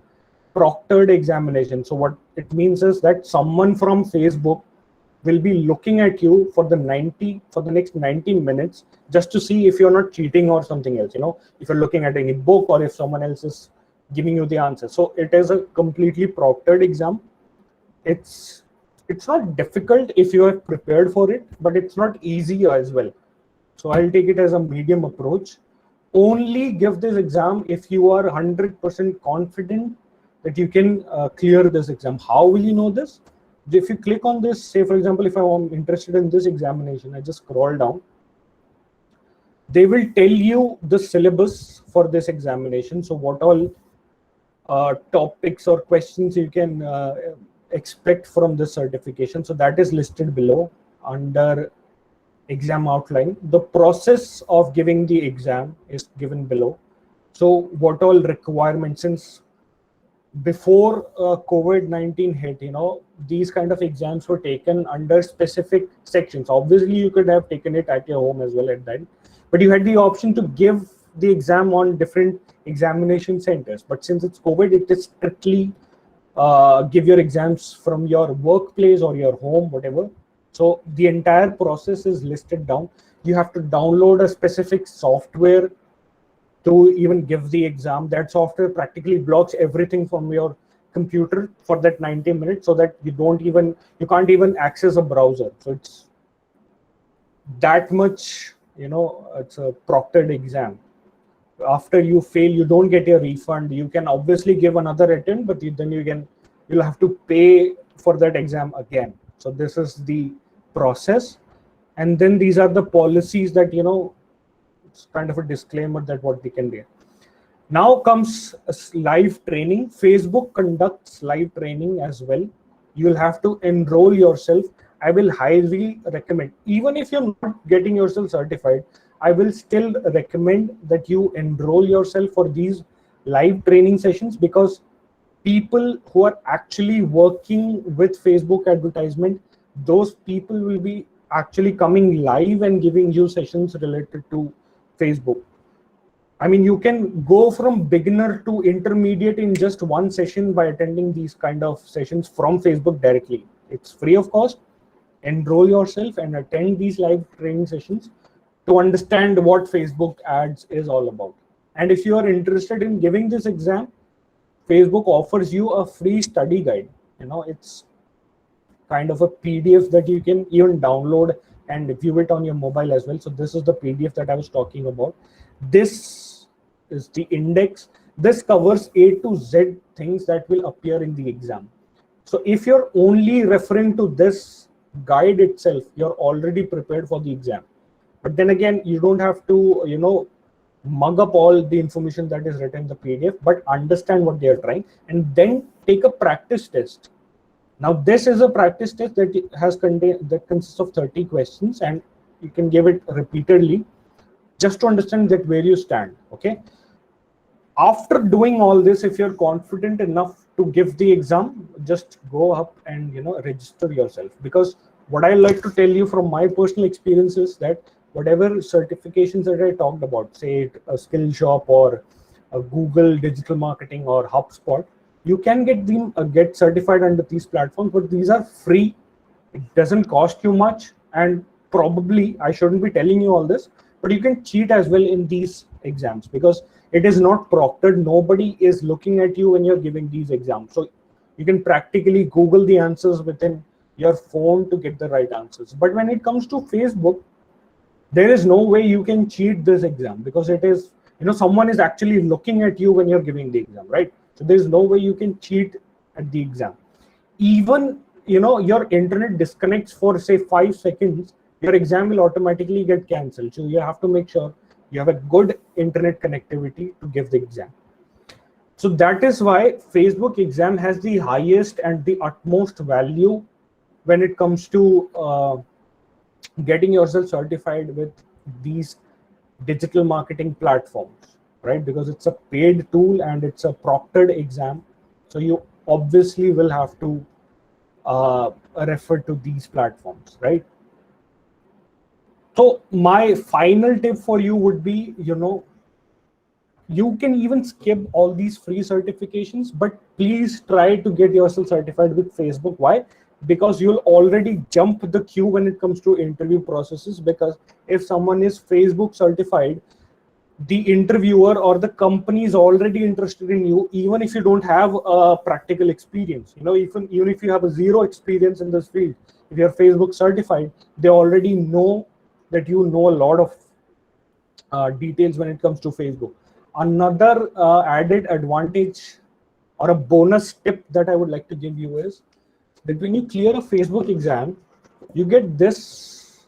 proctored examination. So what it means is that someone from Facebook will be looking at you for the next 90 minutes just to see if you're not cheating or something else, if you're looking at any book or if someone else is giving you the answer. So it is a completely proctored exam. It's not difficult if you have prepared for it, but it's not easy as well. So I'll take it as a medium approach. Only give this exam if you are 100% confident that you can clear this exam. How will you know this? If you click on this, say for example, if I'm interested in this examination, I just scroll down. They will tell you the syllabus for this examination. So what all topics or questions you can expect from this certification. So that is listed below under exam outline. The process of giving the exam is given below. So what all requirements, since before COVID-19 hit, these kind of exams were taken under specific sections. Obviously, you could have taken it at your home as well at that, but you had the option to give the exam on different examination centers. But since it's COVID, it is strictly give your exams from your workplace or your home, whatever. So the entire process is listed down. You have to download a specific software to even give the exam. That software practically blocks everything from your computer for that 90 minutes, so that you can't even access a browser. So it's that much, it's a proctored exam. After you fail, you don't get your refund. You can obviously give another attempt, but then you'll have to pay for that exam again. So this is the process. And then these are the policies that, it's kind of a disclaimer that what we can do. Now comes live training. Facebook conducts live training as well. You'll have to enroll yourself. I will highly recommend, even if you're not getting yourself certified, I will still recommend that you enroll yourself for these live training sessions, because people who are actually working with Facebook advertisement, those people will be actually coming live and giving you sessions related to Facebook. I mean, you can go from beginner to intermediate in just one session by attending these kind of sessions from Facebook directly. It's free of cost. Enroll yourself and attend these live training sessions to understand what Facebook ads is all about. And if you are interested in giving this exam, Facebook offers you a free study guide. It's kind of a PDF that you can even download and view it on your mobile as well. So this is the PDF that I was talking about. This is the index. This covers A to Z things that will appear in the exam. So if you're only referring to this guide itself, you're already prepared for the exam. But then again, you don't have to, mug up all the information that is written in the PDF, but understand what they are trying, and then take a practice test. Now, this is a practice test that consists of 30 questions, and you can give it repeatedly just to understand that where you stand. Okay. After doing all this, if you're confident enough to give the exam, just go up and register yourself. Because what I like to tell you from my personal experience is that whatever certifications that I talked about, say a Skillshop or a Google digital marketing or HubSpot, you can get certified under these platforms, but these are free. It doesn't cost you much, and probably I shouldn't be telling you all this, but you can cheat as well in these exams because it is not proctored. Nobody is looking at you when you're giving these exams. So you can practically Google the answers within your phone to get the right answers. But when it comes to Facebook, there is no way you can cheat this exam, because it is, someone is actually looking at you when you're giving the exam, right? So there's no way you can cheat at the exam. Even, your internet disconnects for say 5 seconds, your exam will automatically get cancelled. So you have to make sure you have a good internet connectivity to give the exam. So that is why Facebook exam has the highest and the utmost value when it comes to getting yourself certified with these digital marketing platforms, right? Because it's a paid tool and it's a proctored exam. So you obviously will have to refer to these platforms, right? So my final tip for you would be, you can even skip all these free certifications, but please try to get yourself certified with Facebook. Why? Because you'll already jump the queue when it comes to interview processes. Because if someone is Facebook certified, the interviewer or the company is already interested in you, even if you don't have a practical experience. Even if you have a zero experience in this field, if you're Facebook certified, they already know that you know a lot of details when it comes to Facebook. Another added advantage or a bonus tip that I would like to give you is that when you clear a Facebook exam, you get this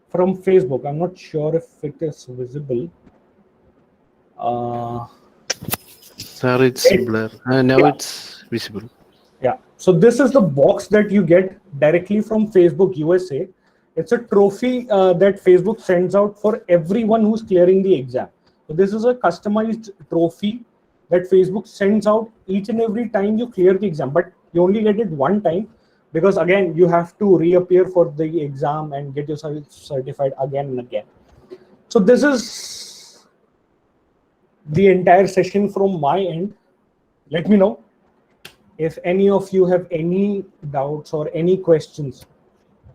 from Facebook. I'm not sure if it is visible. Sir, it's blur. Now Yeah. it's visible. Yeah. So this is the box that you get directly from Facebook USA. It's a trophy that Facebook sends out for everyone who's clearing the exam. So this is a customized trophy that Facebook sends out each and every time you clear the exam, but you only get it one time, because again, you have to reappear for the exam and get yourself certified again and again. So this is the entire session from my end. Let me know if any of you have any doubts or any questions,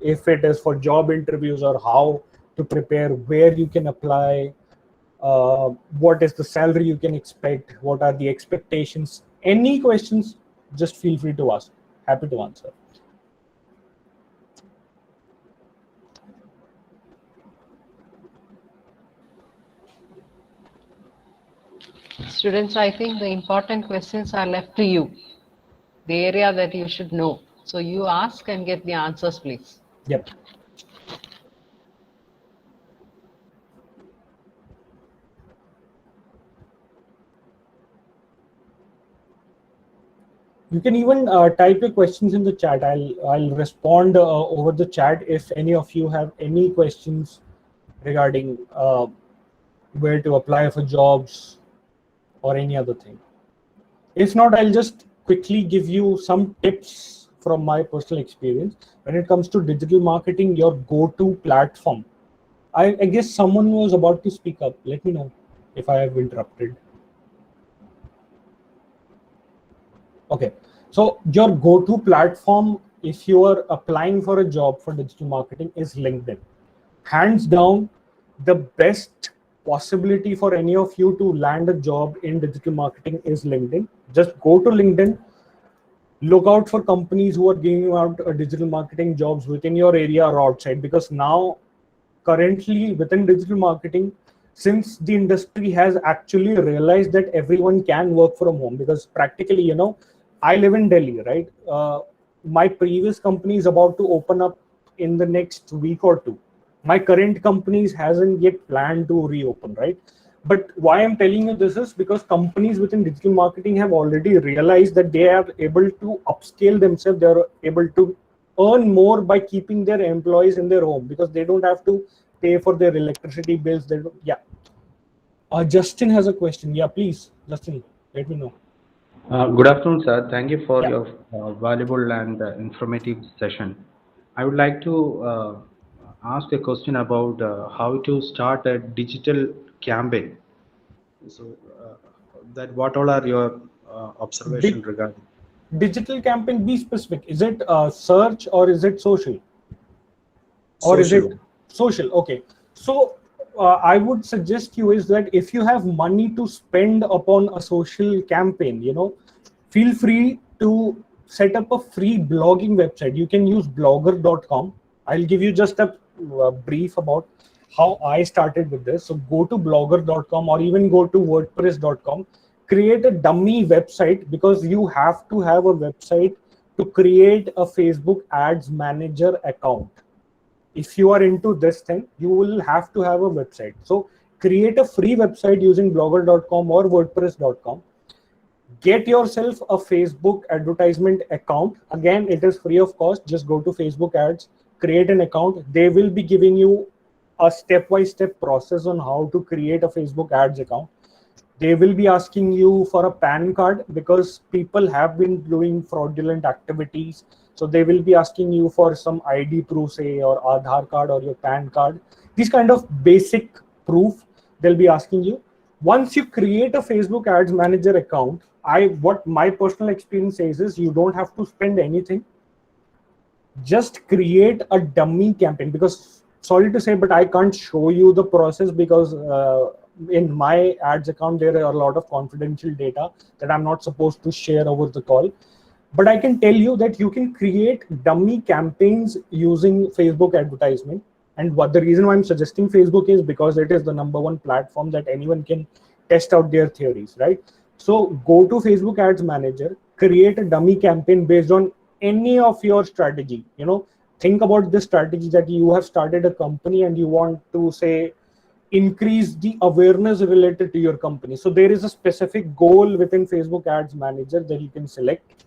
if it is for job interviews or how to prepare, where you can apply, what is the salary you can expect, what are the expectations, any questions, just feel free to ask. Happy to answer. Students, I think the important questions are left to you, the area that you should know. So you ask and get the answers, please. Yep. You can even type your questions in the chat. I'll respond over the chat if any of you have any questions regarding where to apply for jobs or any other thing. If not, I'll just quickly give you some tips from my personal experience. When it comes to digital marketing, your go-to platform. I guess someone was about to speak up. Let me know if I have interrupted. Okay. So your go-to platform, if you are applying for a job for digital marketing, is LinkedIn. Hands down, the best possibility for any of you to land a job in digital marketing is LinkedIn. Just go to LinkedIn, look out for companies who are giving out digital marketing jobs within your area or outside, because now currently within digital marketing, since the industry has actually realized that everyone can work from home, because practically, I live in Delhi, right? My previous company is about to open up in the next week or two. My current companies hasn't yet planned to reopen, right? But why I'm telling you this is because companies within digital marketing have already realized that they are able to upscale themselves. They're able to earn more by keeping their employees in their home, because they don't have to pay for their electricity bills. Yeah. Justin has a question. Yeah, please, Justin, let me know. Good afternoon, sir. Thank you for Yeah. your valuable and informative session. I would like to ask a question about how to start a digital campaign. So, that what all are your observations regarding? Digital campaign, be specific. Is it search or is it social? Or is it Social. social? Okay. So I would suggest you is that if you have money to spend upon a social campaign, feel free to set up a free blogging website. You can use blogger.com. I'll give you just a brief about how I started with this. So go to blogger.com or even go to wordpress.com, create a dummy website, because you have to have a website to create a Facebook ads manager account. If you are into this thing, you will have to have a website. So create a free website using blogger.com or wordpress.com. Get yourself a Facebook advertisement account. Again, it is free of cost. Just go to Facebook ads, create an account. They will be giving you a step-by-step process on how to create a Facebook ads account. They will be asking you for a PAN card, because people have been doing fraudulent activities. So they will be asking you for some ID proof, say your Aadhaar card or your PAN card. These kind of basic proof they'll be asking you. Once you create a Facebook Ads Manager account, what my personal experience says is you don't have to spend anything. Just create a dummy campaign, because sorry to say, but I can't show you the process because in my ads account there are a lot of confidential data that I'm not supposed to share over the call. But I can tell you that you can create dummy campaigns using Facebook advertisement. And what the reason why I'm suggesting Facebook is because it is the #1 platform that anyone can test out their theories, right? So go to Facebook Ads Manager, create a dummy campaign based on any of your strategy. Think about this strategy that you have started a company and you want to say increase the awareness related to your company. So there is a specific goal within Facebook Ads Manager that you can select.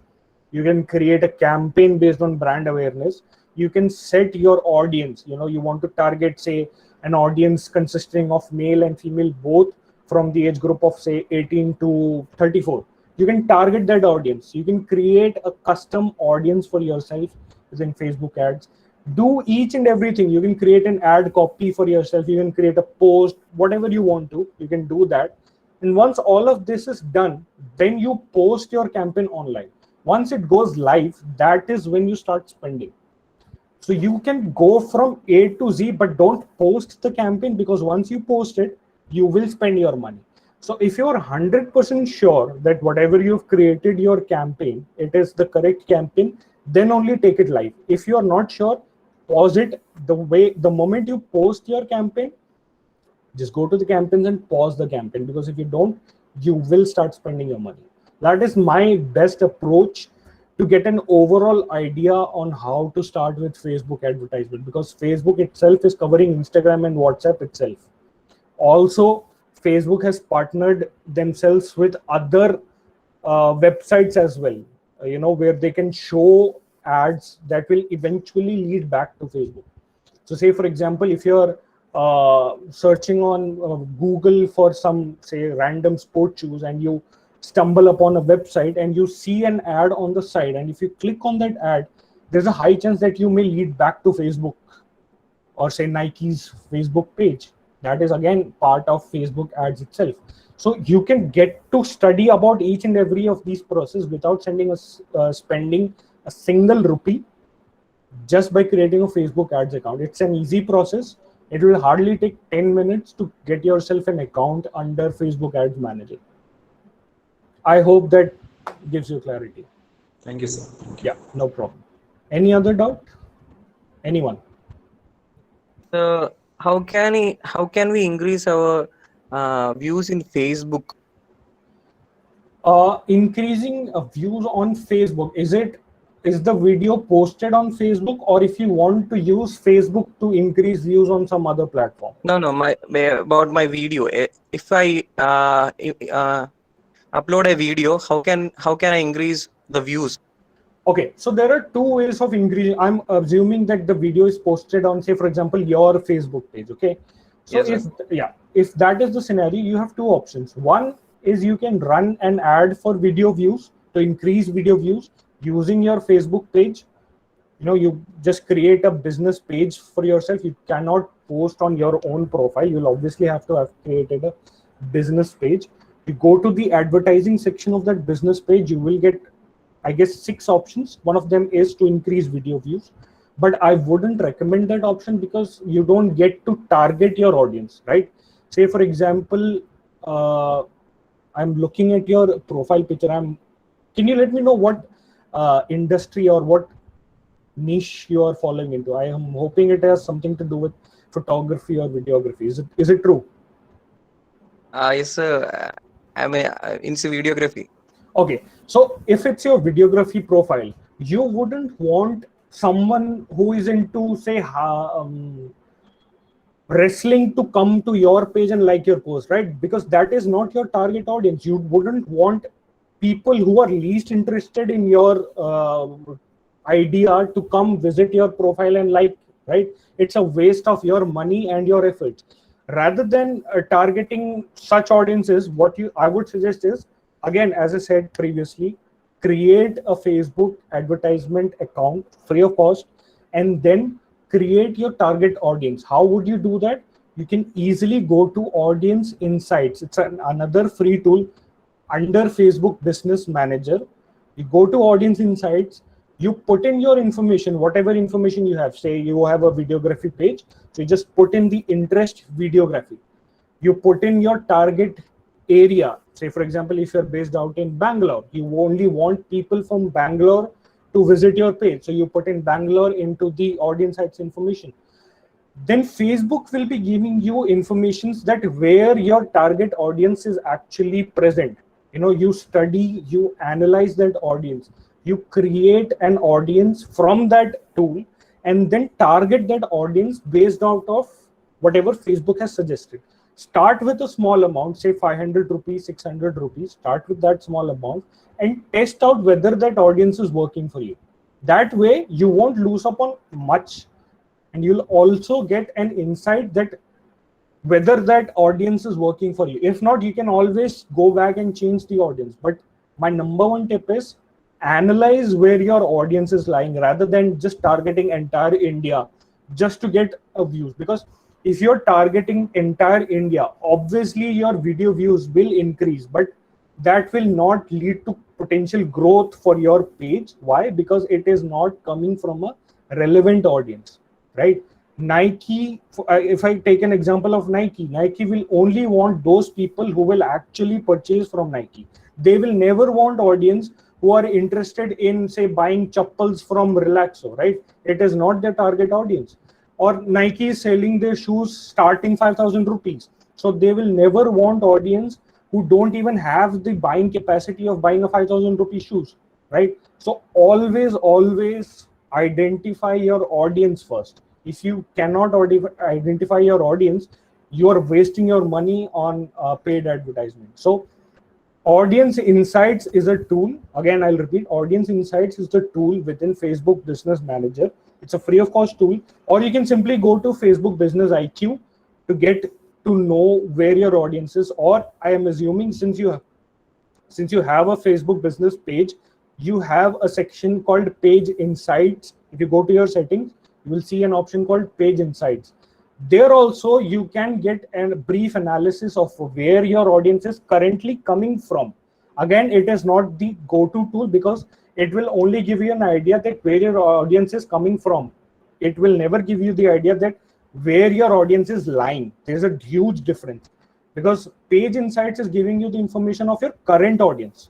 You can create a campaign based on brand awareness. You can set your audience. You want to target, say, an audience consisting of male and female, both from the age group of say 18 to 34. You can target that audience. You can create a custom audience for yourself within Facebook ads. Do each and everything. You can create an ad copy for yourself. You can create a post, whatever you want to, you can do that. And once all of this is done, then you post your campaign online. Once it goes live, that is when you start spending. So you can go from A to Z, but don't post the campaign, because once you post it, you will spend your money. So if you're 100% sure that whatever you've created your campaign, it is the correct campaign, then only take it live. If you're not sure, pause it. The moment you post your campaign, just go to the campaigns and pause the campaign, because if you don't, you will start spending your money. That is my best approach to get an overall idea on how to start with Facebook advertisement, because Facebook itself is covering Instagram and WhatsApp itself. Also, Facebook has partnered themselves with other websites as well, where they can show ads that will eventually lead back to Facebook. So say, for example, if you're searching on Google for some, say, random sport shoes, and you stumble upon a website and you see an ad on the side, and if you click on that ad, there's a high chance that you may lead back to Facebook, or say Nike's Facebook page. That is again part of Facebook ads itself. So you can get to study about each and every of these processes without spending a single rupee, just by creating a Facebook ads account. It's an easy process. It will hardly take 10 minutes to get yourself an account under Facebook Ads Manager. I hope that gives you clarity. Thank you, sir. Yeah, no problem. Any other doubt? Anyone? So how can we increase our views in Facebook? Increasing views on Facebook, is the video posted on Facebook, or if you want to use Facebook to increase views on some other platform? No, about my video. If I upload a video, how can I increase the views? Okay, so there are two ways of increasing. I'm assuming that the video is posted on, say, for example, your Facebook page. Okay, so Yes, if that is the scenario, you have two options. One is you can run an ad for video views to increase video views using your Facebook page. You just create a business page for yourself. You cannot post on your own profile. You'll obviously have to have created a business page. You go to the advertising section of that business page, you will get, I guess, 6 options. One of them is to increase video views, but I wouldn't recommend that option because you don't get to target your audience, right? Say, for example, I'm looking at your profile picture. Can you let me know what industry or what niche you are following into? I am hoping it has something to do with photography or videography. Is it true? Yes, sir. I'm into videography. Okay, so if it's your videography profile, you wouldn't want someone who is into, say, wrestling to come to your page and like your post, right? Because that is not your target audience. You wouldn't want people who are least interested in your idea to come visit your profile and like, right? It's a waste of your money and your efforts. Rather than targeting such audiences, what I would suggest is, again, as I said previously, create a Facebook advertisement account free of cost, and then create your target audience. How would you do that? you can easily go to Audience Insights. It's another free tool under Facebook Business Manager. You go to Audience Insights, you put in your information, whatever information you have. Say you have a videography page, so you just put in the interest videography. You put in your target area. Say, for example, if you're based out in Bangalore, you only want people from Bangalore to visit your page. So you put in Bangalore into the Audience Insights information. Then Facebook will be giving you informations that where your target audience is actually present. You study, you analyze that audience, you create an audience from that tool, and then target that audience based out of whatever Facebook has suggested. Start with a small amount, say 500 rupees, 600 rupees. Start with that small amount and test out whether that audience is working for you. That way you won't lose up on much, and you'll also get an insight that whether that audience is working for you. If not, you can always go back and change the audience. But my number one tip is analyze where your audience is lying rather than just targeting entire India just to get a views. Because if you're targeting entire India, obviously your video views will increase, but that will not lead to potential growth for your page. Why? Because it is not coming from a relevant audience, right? Nike, if I take an example of Nike will only want those people who will actually purchase from Nike. They will never want audience who are interested in, say, buying chappals from Relaxo, right? It is not their target audience. Or Nike is selling their shoes starting 5,000 rupees. So they will never want audience who don't even have the buying capacity of buying a 5,000 rupee shoes, right? So always identify your audience first. If you cannot identify your audience, you are wasting your money on paid advertisement. So Audience Insights is a tool. Again, I'll repeat, Audience Insights is the tool within Facebook Business Manager. It's a free of cost tool, or you can simply go to Facebook Business IQ to get to know where your audience is. Or I am assuming since you have a Facebook business page, you have a section called Page Insights. If you go to your settings, you will see an option called Page Insights. There also you can get a brief analysis of where your audience is currently coming from. Again, it is not the go-to tool because it will only give you an idea that where your audience is coming from. It will never give you the idea that where your audience is lying. There's a huge difference, because Page Insights is giving you the information of your current audience.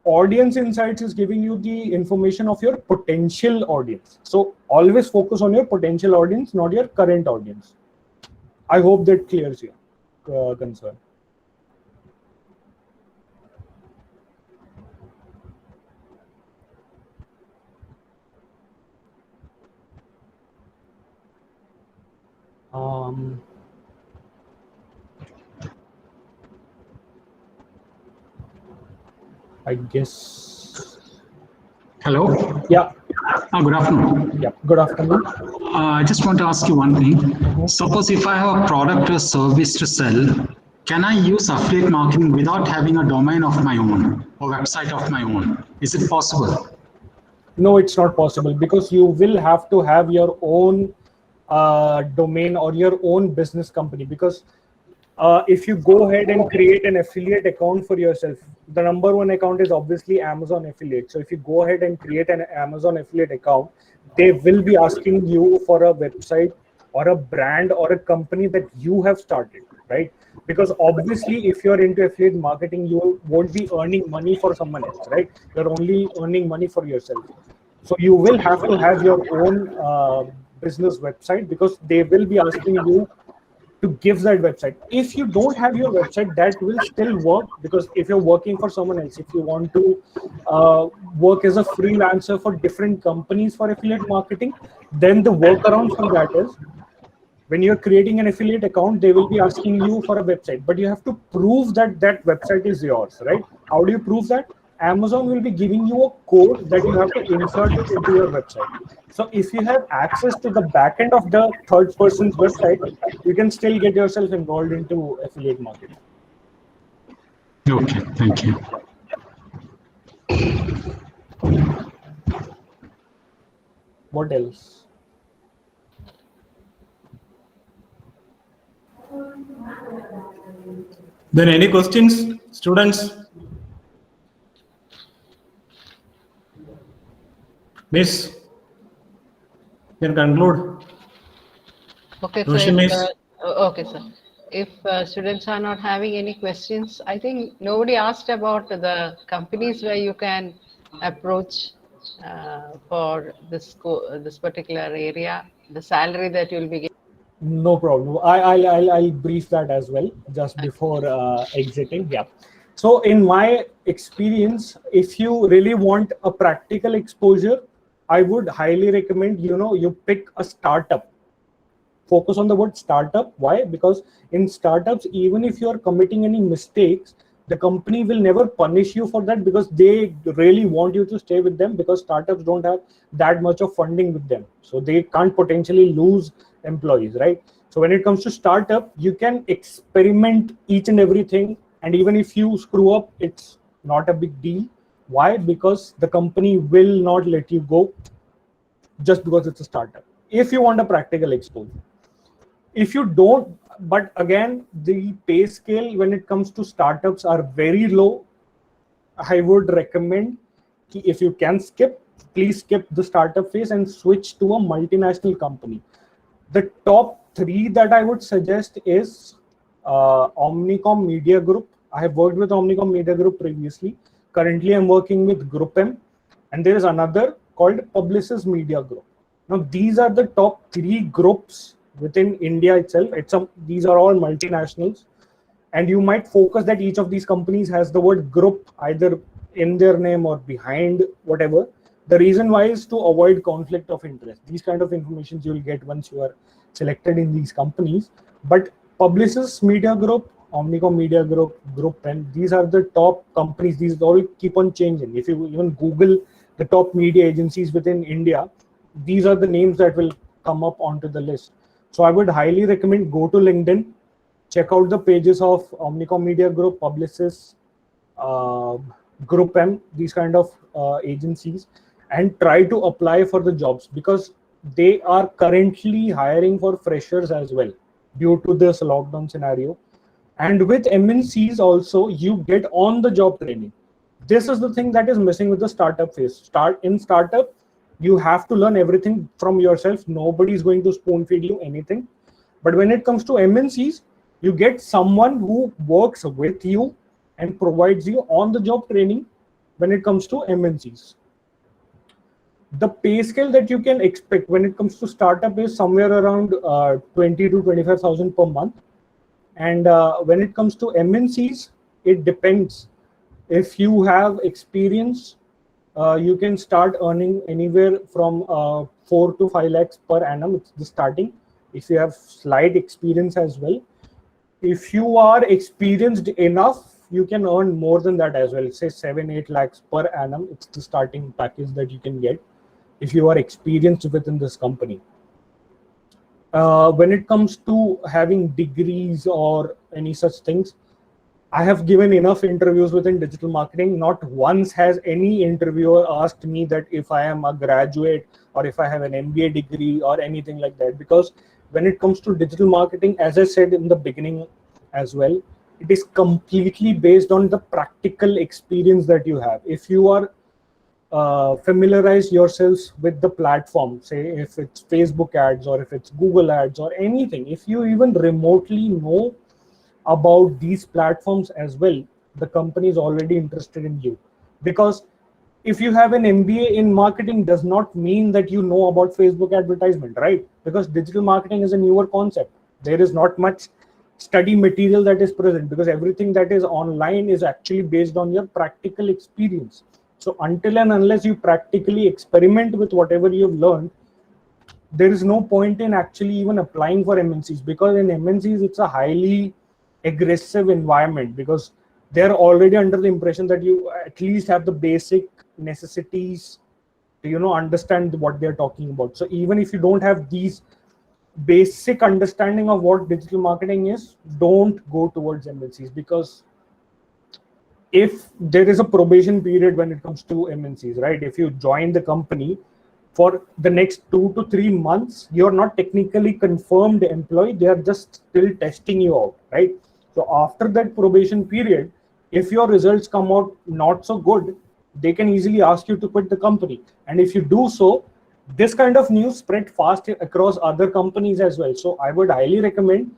Audience Insights is giving you the information of your potential audience. So always focus on your potential audience, not your current audience. I hope that clears your concern. I guess. Hello. Yeah. Good afternoon. Yeah. Good afternoon. I just want to ask you one thing. Suppose if I have a product or service to sell, can I use affiliate marketing without having a domain of my own or website of my own? Is it possible? No, it's not possible, because you will have to have your own domain or your own business company. Because if you go ahead and create an affiliate account for yourself, the number one account is obviously Amazon affiliate. So if you go ahead and create an Amazon affiliate account, they will be asking you for a website or a brand or a company that you have started, right? Because obviously if you're into affiliate marketing, you won't be earning money for someone else, right? You're only earning money for yourself. So you will have to have your own business website, because they will be asking you to give that website. If you don't have your website, that will still work, because if you're working for someone else, if you want to work as a freelancer for different companies for affiliate marketing, then the workaround for that is, when you're creating an affiliate account, they will be asking you for a website, but you have to prove that that website is yours, right? How do you prove that? Amazon will be giving you a code that you have to insert it into your website. So if you have access to the backend of the third person's website, you can still get yourself involved into affiliate marketing. Okay, thank you. What else? Then any questions, students? Miss, you can conclude. Okay, so Roshi, miss. okay, sir. If students are not having any questions, I think nobody asked about the companies where you can approach for this particular area, the salary that you'll be getting. No problem. I'll brief that as well just before exiting. Yeah. So in my experience, if you really want a practical exposure, I would highly recommend, you pick a startup. Focus on the word startup. Why? Because in startups, even if you are committing any mistakes, the company will never punish you for that, because they really want you to stay with them, because startups don't have that much of funding with them, so they can't potentially lose employees, right? So when it comes to startup, you can experiment each and everything, and even if you screw up, it's not a big deal. Why? Because the company will not let you go just because it's a startup, if you want a practical exposure. If you don't, but again, the pay scale when it comes to startups are very low. I would recommend, if you can skip, please skip the startup phase and switch to a multinational company. The top 3 that I would suggest is Omnicom Media Group. I have worked with Omnicom Media Group previously. Currently, I'm working with GroupM, and there is another called Publicis Media Group. Now, these are the top 3 groups within India itself. These are all multinationals, and you might focus that each of these companies has the word group either in their name or behind, whatever. The reason why is to avoid conflict of interest. These kind of information you will get once you are selected in these companies. But Publicis Media Group, Omnicom Media Group, GroupM, these are the top companies. These all keep on changing. If you even Google the top media agencies within India, these are the names that will come up onto the list. So I would highly recommend, go to LinkedIn, check out the pages of Omnicom Media Group, Publicis, GroupM, these kind of agencies, and try to apply for the jobs, because they are currently hiring for freshers as well due to this lockdown scenario. And with MNCs also, you get on the job training. This is the thing that is missing with the startup phase. In startup, you have to learn everything from yourself. Nobody is going to spoon feed you anything. But when it comes to MNCs, you get someone who works with you and provides you on the job training when it comes to MNCs. The pay scale that you can expect when it comes to startup is somewhere around 20 to 25,000 per month. And when it comes to MNCs, it depends. If you have experience, you can start earning anywhere from 4 to 5 lakhs per annum. It's the starting. If you have slight experience as well. If you are experienced enough, you can earn more than that as well. Say 7-8 lakhs per annum. It's the starting package that you can get if you are experienced within this company. When it comes to having degrees or any such things, I have given enough interviews within digital marketing. Not once has any interviewer asked me that if I am a graduate or if I have an MBA degree or anything like that. Because when it comes to digital marketing, as I said in the beginning as well, it is completely based on the practical experience that you have. If you are familiarize yourselves with the platform, say if it's Facebook ads or if it's Google ads or anything, if you even remotely know about these platforms as well, the company is already interested in you. Because if you have an MBA in marketing does not mean that you know about Facebook advertisement, right? Because digital marketing is a newer concept. There is not much study material that is present, because everything that is online is actually based on your practical experience. So until and unless you practically experiment with whatever you've learned, there is no point in actually even applying for MNCs, because in MNCs it's a highly aggressive environment, because they're already under the impression that you at least have the basic necessities to understand what they're talking about. So even if you don't have these basic understanding of what digital marketing is, don't go towards MNCs, because if there is a probation period when it comes to MNCs, right? If you join the company for the next 2 to 3 months, you're not technically confirmed employee. They are just still testing you out, right? So after that probation period, if your results come out not so good, they can easily ask you to quit the company. And if you do so, this kind of news spread fast across other companies as well. So I would highly recommend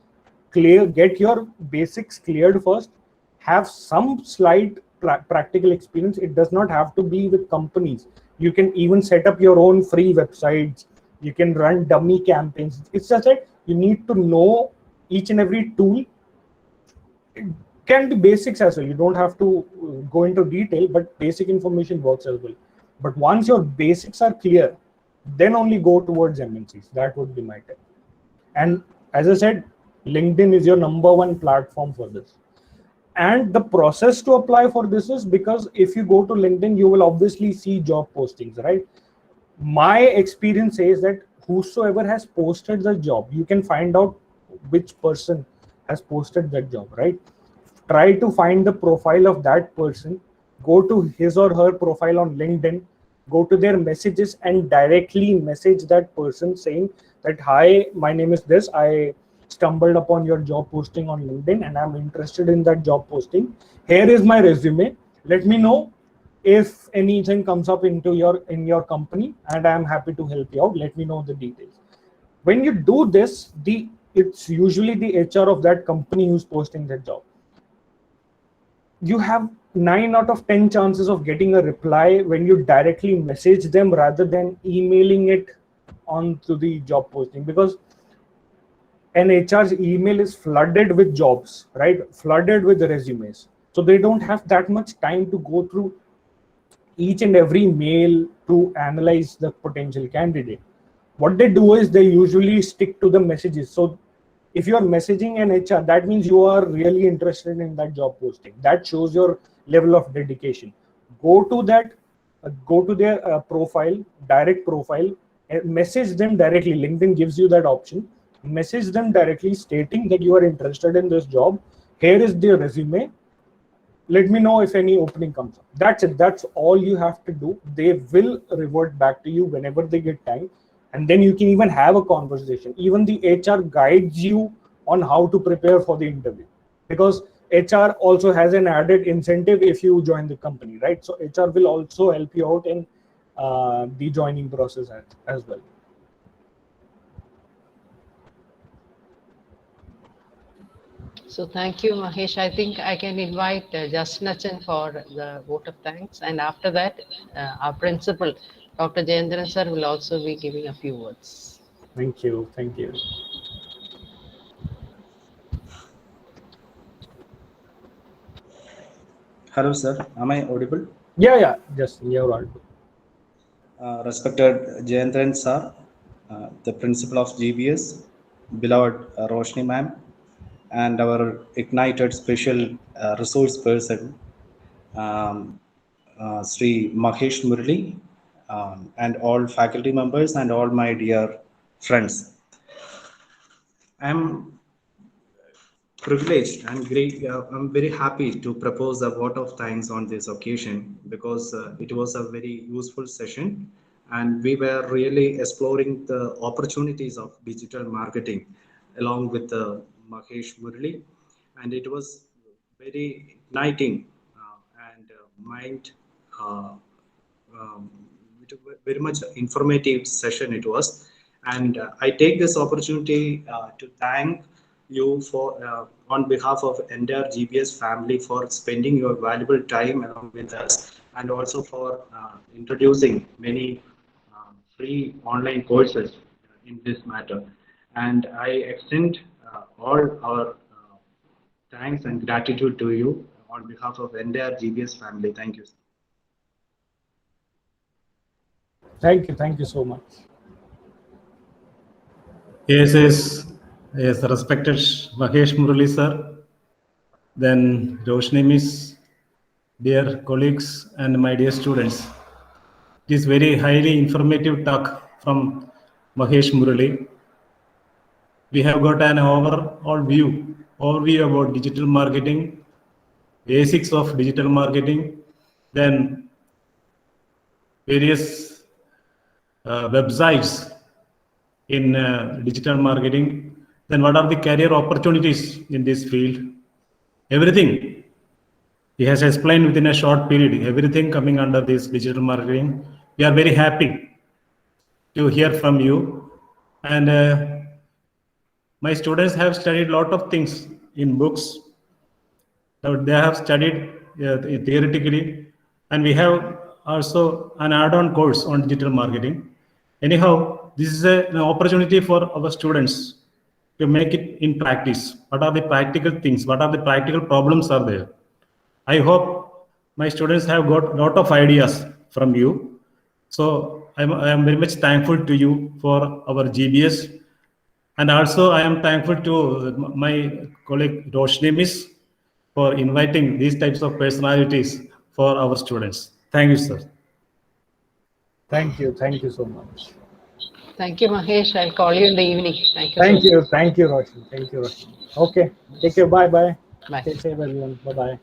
get your basics cleared first, have some slight practical experience. It does not have to be with companies. You can even set up your own free websites. You can run dummy campaigns. It's just that you need to know each and every tool. It can be basics as well. You don't have to go into detail, but basic information works as well. But once your basics are clear, then only go towards MNCs. That would be my tip. And as I said, LinkedIn is your #1 platform for this. And the process to apply for this is, because if you go to LinkedIn, you will obviously see job postings, right? My experience says that whosoever has posted the job, you can find out which person has posted that job, right? Try to find the profile of that person, go to his or her profile on LinkedIn, go to their messages and directly message that person saying that, hi, my name is this, I stumbled upon your job posting on LinkedIn and I'm interested in that job posting. Here is my resume. Let me know if anything comes up in your company, and I'm happy to help you out. Let me know the details. When you do this, it's usually the HR of that company who's posting that job. You have 9 out of 10 chances of getting a reply when you directly message them rather than emailing it onto the job posting, because an HR's email is flooded with jobs, right? Flooded with resumes. So they don't have that much time to go through each and every mail to analyze the potential candidate. What they do is they usually stick to the messages. So if you are messaging an HR, that means you are really interested in that job posting. That shows your level of dedication. Go to their profile, direct profile, message them directly. LinkedIn gives you that option. Message them directly stating that you are interested in this job. Here is their resume. Let me know if any opening comes up. That's it. That's all you have to do. They will revert back to you whenever they get time. And then you can even have a conversation. Even the HR guides you on how to prepare for the interview, because HR also has an added incentive if you join the company, right? So HR will also help you out in the joining process as well. So thank you, Mahesh. I think I can invite Jasnachan for the vote of thanks. And after that, our principal, Dr. Jayendran sir, will also be giving a few words. Thank you. Thank you. Hello, sir. Am I audible? Yeah. Just you're audible. Respected Jayendran sir, the principal of GBS, beloved Roshni ma'am, and our ignited special resource person, Sri Mahesh Murali, and all faculty members and all my dear friends. I'm privileged and great. I'm very happy to propose a vote of thanks on this occasion, because it was a very useful session and we were really exploring the opportunities of digital marketing along with Mahesh Murali, and it was very igniting and mind very much informative session it was. And I take this opportunity to thank you for on behalf of entire GBS family for spending your valuable time along with us, and also for introducing many free online courses in this matter. And I extend all our thanks and gratitude to you on behalf of entire GBS family. Thank you. Thank you so much. Yes, respected Mahesh Murali sir, then Roshni miss, dear colleagues and my dear students. It is very highly informative talk from Mahesh Murali. We have got an overview about digital marketing, basics of digital marketing, then various websites in digital marketing, then what are the career opportunities in this field, everything. He has explained within a short period, everything coming under this digital marketing. We are very happy to hear from you. And my students have studied a lot of things in books. Now they have studied theoretically, and we have also an add-on course on digital marketing. Anyhow, this is an opportunity for our students to make it in practice. What are the practical things? What are the practical problems are there? I hope my students have got a lot of ideas from you. So I am very much thankful to you for our GBS. And also I am thankful to my colleague Roshni Miss for inviting these types of personalities for our students. Thank you, sir. Thank you so much. Thank you, Mahesh. I'll call you in the evening. Thank you. Thank you, Roshni. Okay, take care. Bye. Bye. Take care, everyone. Bye.